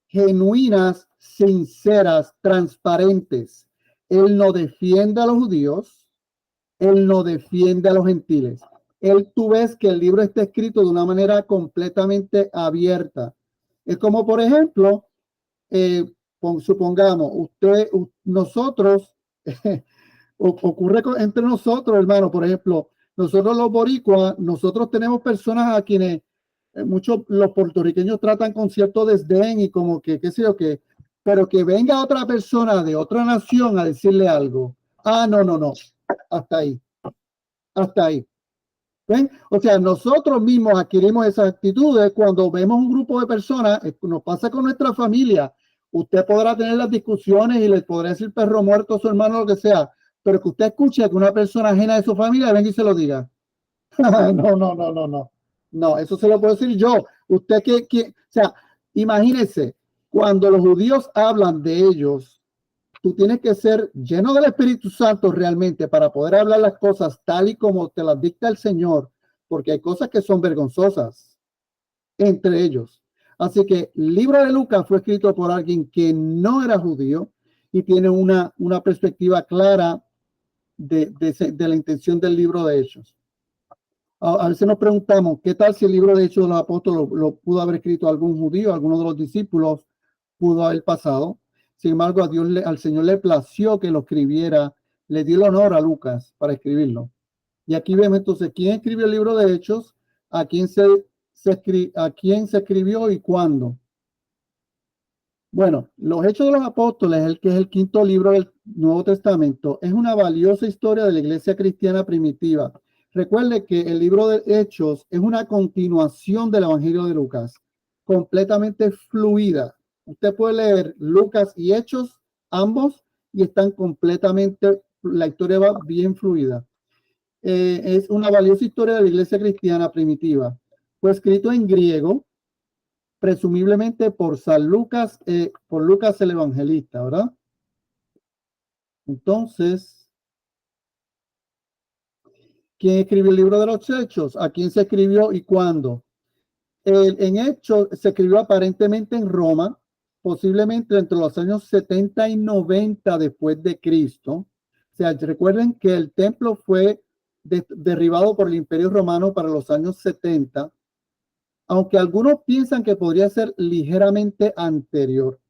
Speaker 1: genuinas, sinceras, transparentes. Él no defiende a los judíos, él no defiende a los gentiles. Tú ves que el libro está escrito de una manera completamente abierta. Es como, por ejemplo, supongamos, nosotros, ocurre entre nosotros, hermano, por ejemplo, nosotros los boricuas, nosotros tenemos personas a quienes muchos los puertorriqueños tratan con cierto desdén y como que, qué sé yo qué, pero que venga otra persona de otra nación a decirle algo. No, hasta ahí. ¿Ven? O sea, nosotros mismos adquirimos esas actitudes cuando vemos un grupo de personas, nos pasa con nuestra familia. Usted podrá tener las discusiones y le podrá decir perro muerto a su hermano, lo que sea, pero que usted escuche que una persona ajena de su familia venga y se lo diga. No, eso se lo puedo decir yo. Usted o sea, imagínese, cuando los judíos hablan de ellos, tú tienes que ser lleno del Espíritu Santo realmente para poder hablar las cosas tal y como te las dicta el Señor, porque hay cosas que son vergonzosas entre ellos. Así que el libro de Lucas fue escrito por alguien que no era judío y tiene una perspectiva clara de la intención del libro de Hechos. A veces nos preguntamos, ¿qué tal si el libro de Hechos de los Apóstoles lo pudo haber escrito algún judío, alguno de los discípulos pudo haber pasado? Sin embargo, al Señor le plació que lo escribiera, le dio el honor a Lucas para escribirlo. Y aquí vemos entonces quién escribió el libro de Hechos, a quién se escribió y cuándo. Bueno, los Hechos de los Apóstoles, que es el quinto libro del Nuevo Testamento, es una valiosa historia de la iglesia cristiana primitiva. Recuerde que el libro de Hechos es una continuación del Evangelio de Lucas, completamente fluida. Usted puede leer Lucas y Hechos, ambos, y están completamente, la historia va bien fluida. Es una valiosa historia de la iglesia cristiana primitiva. Fue escrito en griego, presumiblemente por Lucas el evangelista, ¿verdad? Entonces, ¿quién escribió el libro de los Hechos? ¿A quién se escribió y cuándo? En Hechos se escribió aparentemente en Roma, posiblemente entre los años 70 y 90 después de Cristo. O sea, recuerden que el templo fue derribado por el Imperio Romano para los años 70, aunque algunos piensan que podría ser ligeramente anterior.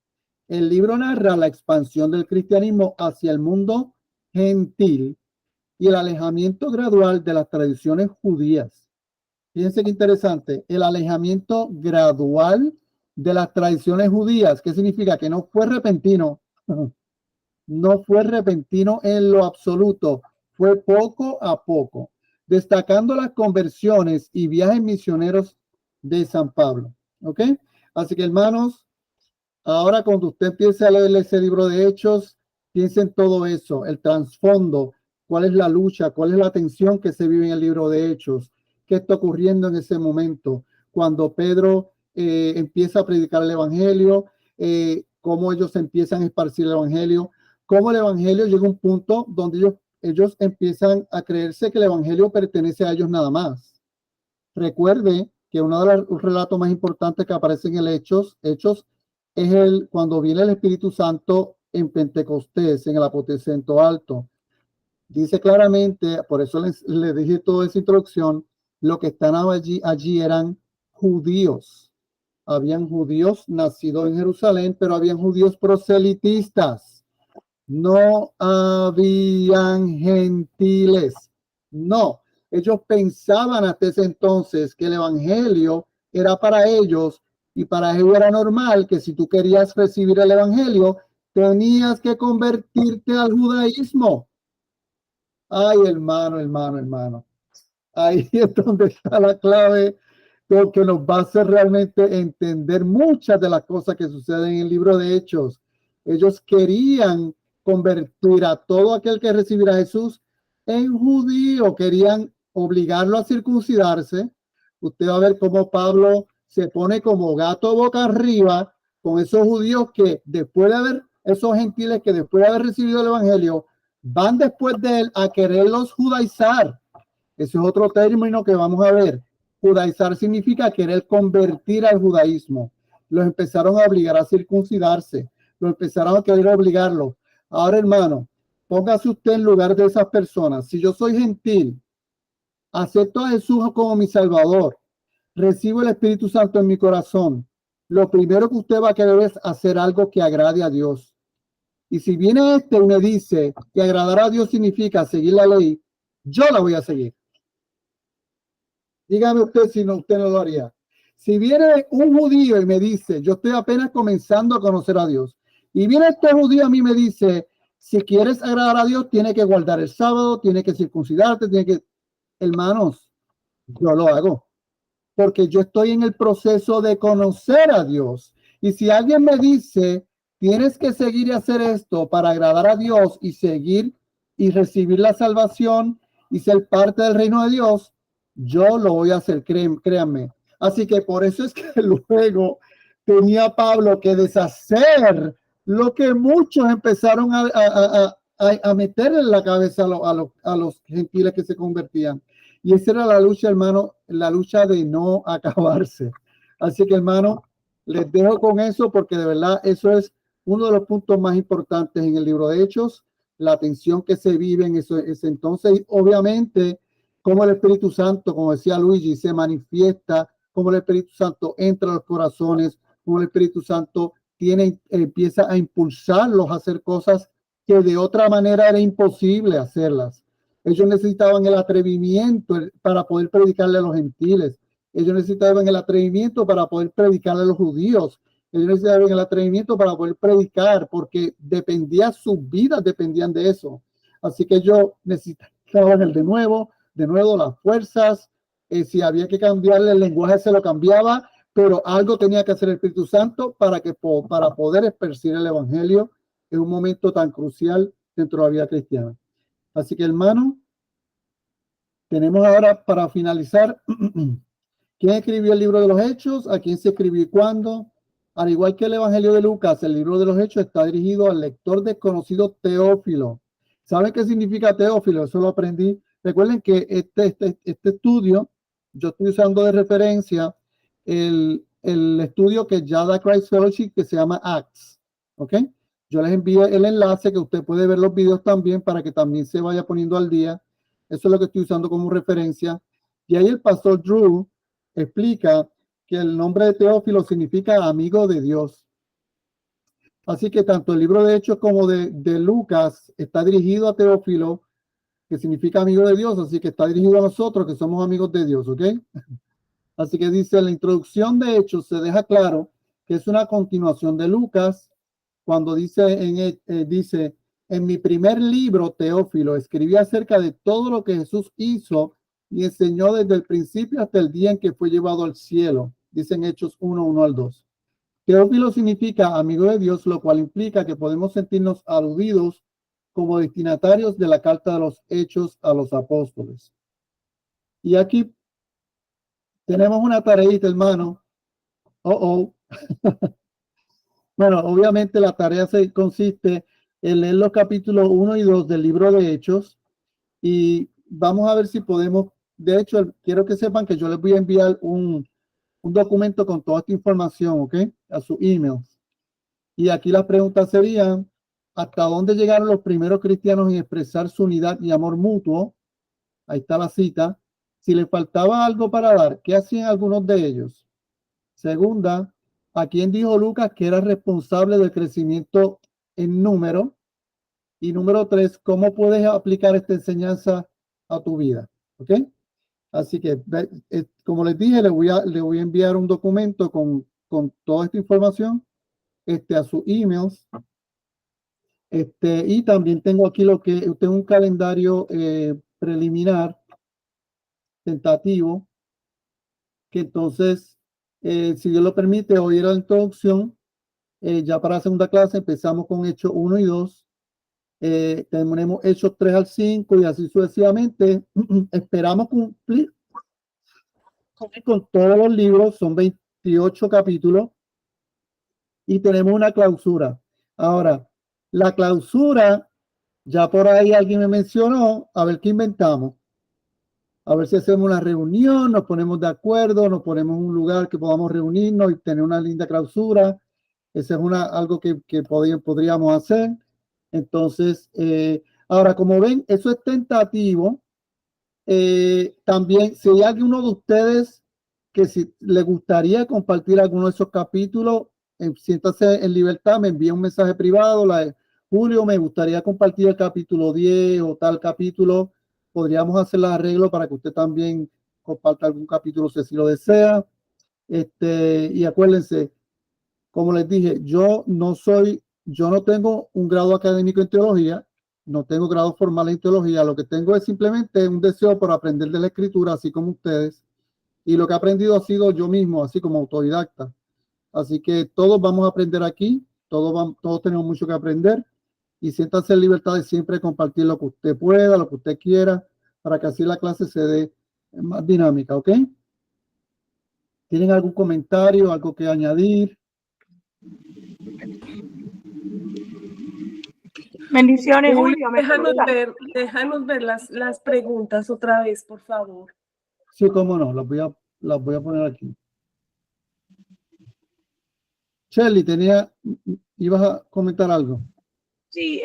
Speaker 1: El libro narra la expansión del cristianismo hacia el mundo gentil y el alejamiento gradual de las tradiciones judías. Fíjense qué interesante, el alejamiento gradual de las tradiciones judías. ¿Qué significa? Que no fue repentino. No fue repentino en lo absoluto, fue poco a poco, destacando las conversiones y viajes misioneros de San Pablo. ¿Ok? Así que, hermanos, ahora cuando usted empiece a leer ese libro de Hechos, piense en todo eso, el trasfondo, cuál es la lucha, cuál es la tensión que se vive en el libro de Hechos, qué está ocurriendo en ese momento, cuando Pedro empieza a predicar el evangelio, cómo ellos empiezan a esparcir el evangelio, cómo el evangelio llega a un punto donde ellos empiezan a creerse que el evangelio pertenece a ellos nada más. Recuerde que uno de los relatos más importantes que aparecen en el Hechos es cuando viene el Espíritu Santo en Pentecostés, en el aposento alto. Dice claramente, por eso les dije toda esa introducción, lo que están allí eran judíos. Habían judíos nacidos en Jerusalén, pero habían judíos proselitistas. No habían gentiles. No, ellos pensaban hasta ese entonces que el evangelio era para ellos y para ellos era normal que si tú querías recibir el evangelio, tenías que convertirte al judaísmo. Ay, hermano. Ahí es donde está la clave lo que nos va a hacer realmente entender muchas de las cosas que suceden en el libro de Hechos. Ellos querían convertir a todo aquel que recibiera a Jesús en judío, querían obligarlo a circuncidarse. Usted va a ver cómo Pablo se pone como gato boca arriba con esos judíos que después de haber, esos gentiles que después de haber recibido el evangelio, van después de él a quererlos judaizar. Ese es otro término que vamos a ver. Judaizar significa querer convertir al judaísmo. Los empezaron a obligar a circuncidarse. Los empezaron a querer obligarlo. Ahora, hermano, póngase usted en lugar de esas personas. Si yo soy gentil, acepto a Jesús como mi Salvador, recibo el Espíritu Santo en mi corazón, lo primero que usted va a querer es hacer algo que agrade a Dios. Y si viene este y me dice que agradar a Dios significa seguir la ley, yo la voy a seguir. Dígame usted si no, usted no lo haría. Si viene un judío y me dice, yo estoy apenas comenzando a conocer a Dios, y viene este judío a mí y me dice, si quieres agradar a Dios, tiene que guardar el sábado, tiene que circuncidarte, tiene que... Hermanos, yo lo hago, porque yo estoy en el proceso de conocer a Dios. Y si alguien me dice, tienes que seguir y hacer esto para agradar a Dios y seguir y recibir la salvación y ser parte del reino de Dios, yo lo voy a hacer, créanme. Así que por eso es que luego tenía Pablo que deshacer lo que muchos empezaron a meter en la cabeza a los gentiles que se convertían. Y esa era la lucha, hermano, la lucha de no acabarse. Así que, hermano, les dejo con eso porque de verdad eso es uno de los puntos más importantes en el libro de Hechos, la tensión que se vive en ese entonces. Y obviamente, como el Espíritu Santo, como decía Luigi, se manifiesta, como el Espíritu Santo entra a los corazones, como el Espíritu Santo empieza a impulsarlos a hacer cosas que de otra manera era imposible hacerlas. Ellos necesitaban el atrevimiento para poder predicarle a los gentiles. Ellos necesitaban el atrevimiento para poder predicarle a los judíos. Ellos necesitaban el atrevimiento para poder predicar porque sus vidas dependían de eso. Así que ellos necesitaban el de nuevo las fuerzas. Si había que cambiarle el lenguaje, se lo cambiaba, pero algo tenía que hacer el Espíritu Santo para poder esparcir el evangelio en un momento tan crucial dentro de la vida cristiana. Así que, hermano, tenemos ahora para finalizar, ¿quién escribió el libro de los Hechos? ¿A quién se escribió y cuándo? Al igual que el Evangelio de Lucas, el libro de los Hechos está dirigido al lector desconocido Teófilo. ¿Saben qué significa Teófilo? Eso lo aprendí. Recuerden que este estudio, yo estoy usando de referencia el estudio que ya da Christ Fellowship, que se llama Acts. ¿Ok? Yo les envío el enlace que usted puede ver los videos también para que también se vaya poniendo al día. Eso es lo que estoy usando como referencia. Y ahí el pastor Drew explica que el nombre de Teófilo significa amigo de Dios. Así que tanto el libro de Hechos como de Lucas está dirigido a Teófilo, que significa amigo de Dios. Así que está dirigido a nosotros que somos amigos de Dios. ¿Ok? Así que dice, en la introducción de Hechos se deja claro que es una continuación de Lucas. Cuando dice, en mi primer libro, Teófilo, escribí acerca de todo lo que Jesús hizo y enseñó desde el principio hasta el día en que fue llevado al cielo. Dicen Hechos 1:1 al 2. Teófilo significa amigo de Dios, lo cual implica que podemos sentirnos aludidos como destinatarios de la carta de los Hechos a los apóstoles. Y aquí tenemos una tareita, hermano. Bueno, obviamente la tarea consiste en leer los capítulos 1 y 2 del libro de Hechos y vamos a ver si podemos, de hecho, quiero que sepan que yo les voy a enviar un documento con toda esta información, ¿ok? A su email. Y aquí las preguntas serían, ¿hasta dónde llegaron los primeros cristianos en expresar su unidad y amor mutuo? Ahí está la cita. Si les faltaba algo para dar, ¿qué hacían algunos de ellos? Segunda, ¿a quién dijo Lucas que era responsable del crecimiento en número? Y número 3, ¿cómo puedes aplicar esta enseñanza a tu vida? ¿Ok? Así que, como les dije, le voy a enviar un documento con toda esta información a sus emails. Y también tengo aquí tengo un calendario preliminar, tentativo, que entonces, si Dios lo permite, hoy era la introducción. Ya para la segunda clase empezamos con Hechos 1 y 2. Tenemos Hechos 3 al 5 y así sucesivamente. Esperamos cumplir con todos los libros, son 28 capítulos y tenemos una clausura. Ahora, la clausura, ya por ahí alguien me mencionó, a ver qué inventamos. A ver si hacemos una reunión, nos ponemos de acuerdo, nos ponemos en un lugar que podamos reunirnos y tener una linda clausura. Esa es algo que podríamos hacer. Entonces, ahora, como ven, eso es tentativo. También, si hay alguno de ustedes que si le gustaría compartir alguno de esos capítulos, siéntase en libertad, me envía un mensaje privado. Julio, me gustaría compartir el capítulo 10 o tal capítulo. Podríamos hacer el arreglo para que usted también comparta algún capítulo si así lo desea. Y acuérdense, como les dije, yo no tengo un grado académico en teología, no tengo grado formal en teología, lo que tengo es simplemente un deseo por aprender de la escritura, así como ustedes, y lo que he aprendido ha sido yo mismo, así como autodidacta. Así que todos vamos a aprender aquí, todos tenemos mucho que aprender, y siéntanse en libertad de siempre compartir lo que usted pueda, lo que usted quiera, para que así la clase se dé más dinámica, ¿ok? ¿Tienen algún comentario, algo que añadir?
Speaker 7: Bendiciones,
Speaker 3: Julio,
Speaker 7: Julio. ¿Me escuchas?
Speaker 3: déjanos ver las preguntas otra vez, por favor.
Speaker 1: Sí, cómo no, las voy a poner aquí. Shelly, ibas a comentar algo.
Speaker 7: Sí,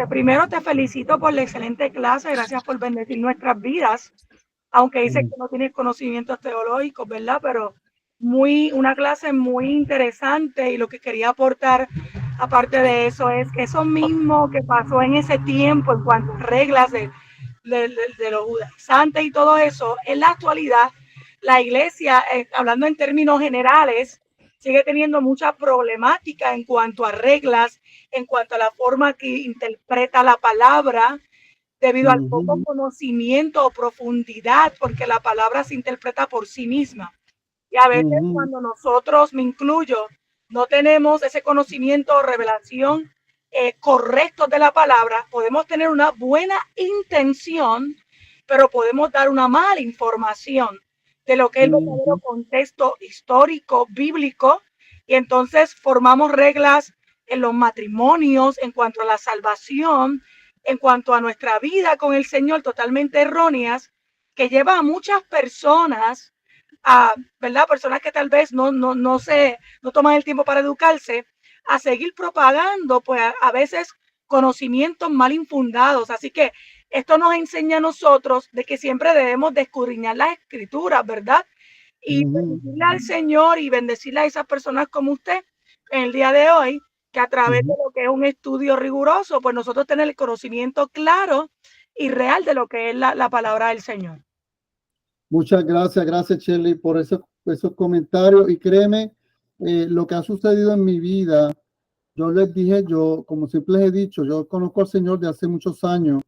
Speaker 7: primero te felicito por la excelente clase. Gracias por bendecir nuestras vidas. Aunque dices que no tienes conocimientos teológicos, ¿verdad? Pero una clase muy interesante, y lo que quería aportar, aparte de eso, es que eso mismo que pasó en ese tiempo en cuanto a reglas de los judaizantes y todo eso, en la actualidad, la iglesia, hablando en términos generales, sigue teniendo mucha problemática en cuanto a reglas, en cuanto a la forma que interpreta la palabra, debido al poco conocimiento o profundidad, porque la palabra se interpreta por sí misma. Y a veces cuando nosotros, me incluyo, no tenemos ese conocimiento o revelación correcto de la palabra, podemos tener una buena intención, pero podemos dar una mala información de lo que es el verdadero contexto histórico, bíblico, y entonces formamos reglas en los matrimonios, en cuanto a la salvación, en cuanto a nuestra vida con el Señor, totalmente erróneas, que lleva a muchas personas, ¿verdad? Personas que tal vez no toman el tiempo para educarse, a seguir propagando, pues a veces conocimientos mal infundados. Así que esto nos enseña a nosotros de que siempre debemos de escudriñar las escrituras, ¿verdad? Y bendecirle al Señor y bendecirle a esas personas como usted en el día de hoy, que a través de lo que es un estudio riguroso, pues nosotros tenemos el conocimiento claro y real de lo que es la palabra del Señor.
Speaker 1: Muchas gracias Shirley, por esos comentarios. Y créeme, lo que ha sucedido en mi vida, yo les dije, como siempre les he dicho, yo conozco al Señor de hace muchos años,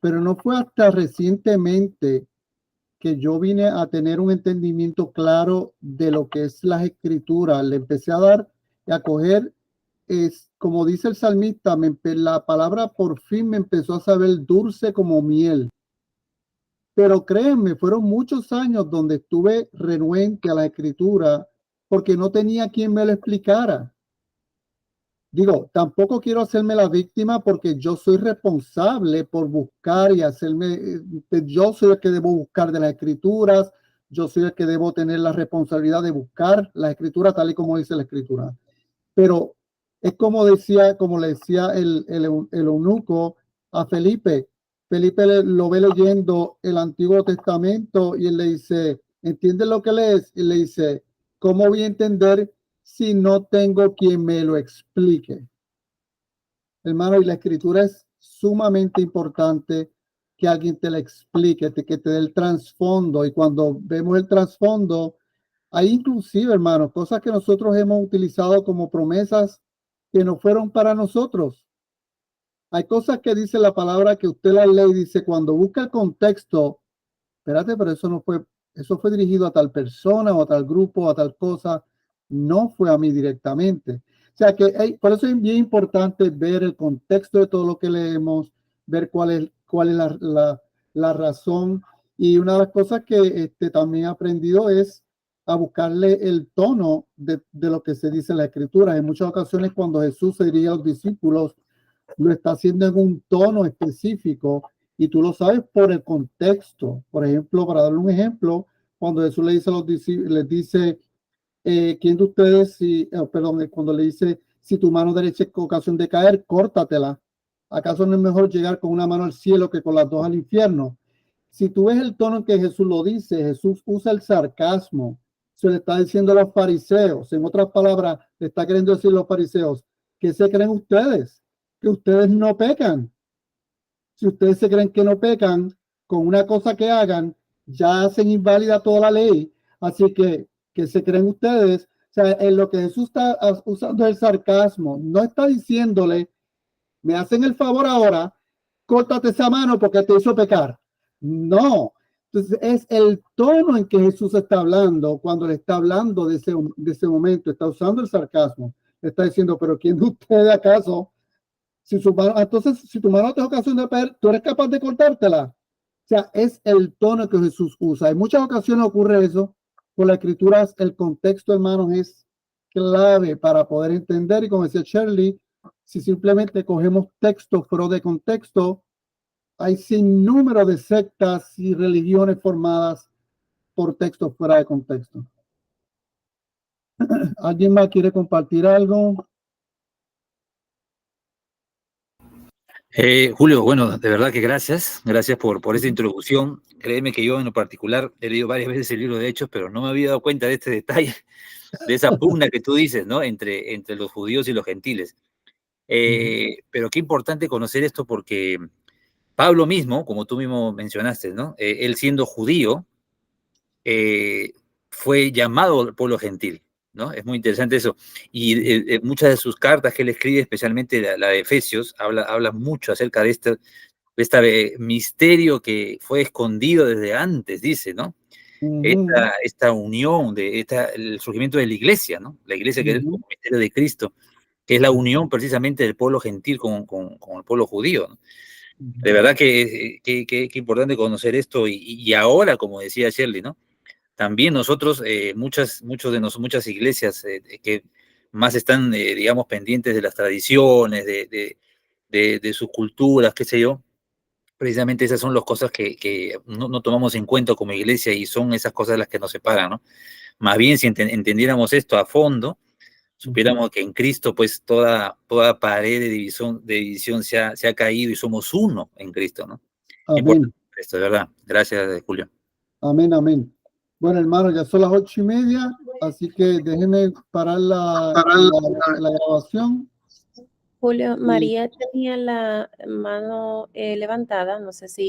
Speaker 1: pero no fue hasta recientemente que yo vine a tener un entendimiento claro de lo que es las escrituras. Le empecé a dar y a coger, como dice el salmista, la palabra por fin me empezó a saber dulce como miel. Pero créanme, fueron muchos años donde estuve renuente a la escritura porque no tenía quien me lo explicara. Digo, tampoco quiero hacerme la víctima porque yo soy responsable por buscar y yo soy el que debo buscar de las escrituras, yo soy el que debo tener la responsabilidad de buscar la escritura tal y como dice la escritura. Pero es como le decía el eunuco a Felipe. Felipe lo ve leyendo el Antiguo Testamento y él le dice, ¿entiendes lo que lees? Y le dice, ¿cómo voy a entender si no tengo quien me lo explique? Hermano, y la escritura es sumamente importante que alguien te la explique, que te dé el trasfondo. Y cuando vemos el trasfondo, hay inclusive, hermano, cosas que nosotros hemos utilizado como promesas que no fueron para nosotros. Hay cosas que dice la palabra que usted la lee y dice, cuando busca el contexto, espérate, pero eso no fue eso fue dirigido a tal persona o a tal grupo o a tal cosa, no fue a mí directamente. O sea que por eso es bien importante ver el contexto de todo lo que leemos, ver cuál es la razón. Y una de las cosas que también he aprendido es a buscarle el tono de lo que se dice en la escritura. En muchas ocasiones cuando Jesús se dirige a los discípulos, lo está haciendo en un tono específico y tú lo sabes por el contexto. Por ejemplo, para darle un ejemplo, cuando Jesús le dice a los discípulos, les dice, ¿quién de ustedes, cuando le dice, si tu mano derecha es ocasión de caer, córtatela? ¿Acaso no es mejor llegar con una mano al cielo que con las dos al infierno? Si tú ves el tono en que Jesús lo dice, Jesús usa el sarcasmo. Se le está diciendo a los fariseos, en otras palabras, le está queriendo decir a los fariseos, ¿qué se creen ustedes? Que ustedes no pecan. Si ustedes se creen que no pecan, con una cosa que hagan, ya hacen inválida toda la ley. Así que se creen ustedes. O sea, en lo que Jesús está usando el sarcasmo, no está diciéndole, me hacen el favor ahora, córtate esa mano porque te hizo pecar. No. Entonces es el tono en que Jesús está hablando cuando le está hablando de ese momento, está usando el sarcasmo. Le está diciendo, pero ¿quién de ustedes acaso? Entonces, si tu mano te es ocasión de caer, ¿tú eres capaz de cortártela? O sea, es el tono que Jesús usa. En muchas ocasiones ocurre eso. Con la escritura, el contexto, hermanos, es clave para poder entender. Y como decía Shirley, si simplemente cogemos textos fuera de contexto, hay sin número de sectas y religiones formadas por textos fuera de contexto. ¿Alguien más quiere compartir algo?
Speaker 2: Julio, bueno, de verdad que gracias por esta introducción. Créeme que yo en lo particular he leído varias veces el libro de Hechos, pero no me había dado cuenta de este detalle, de esa pugna que tú dices, ¿no? Entre los judíos y los gentiles. Pero qué importante conocer esto porque Pablo mismo, como tú mismo mencionaste, ¿no? Él siendo judío, fue llamado al pueblo gentil, ¿no? Es muy interesante eso. Y muchas de sus cartas que él escribe, especialmente la de Efesios, habla mucho acerca de este misterio que fue escondido desde antes, dice, ¿no? Esta unión, el surgimiento de la iglesia, ¿no? La iglesia que es el misterio de Cristo, que es la unión precisamente del pueblo gentil con el pueblo judío, ¿no? De verdad que importante conocer esto y ahora, como decía Shirley, ¿no? También nosotros, muchas iglesias que más están, digamos, pendientes de las tradiciones, de sus culturas, qué sé yo, precisamente esas son las cosas que no tomamos en cuenta como iglesia y son esas cosas las que nos separan, ¿no? Más bien, si entendiéramos esto a fondo, supiéramos que en Cristo, pues, toda pared de división se ha caído y somos uno en Cristo, ¿no?
Speaker 1: Amén.
Speaker 2: Esto, de verdad. Gracias, Julio.
Speaker 1: Amén, amén. Bueno, hermano, ya son las 8:30, así que déjenme parar la grabación.
Speaker 8: Julio, María tenía la mano levantada, no sé si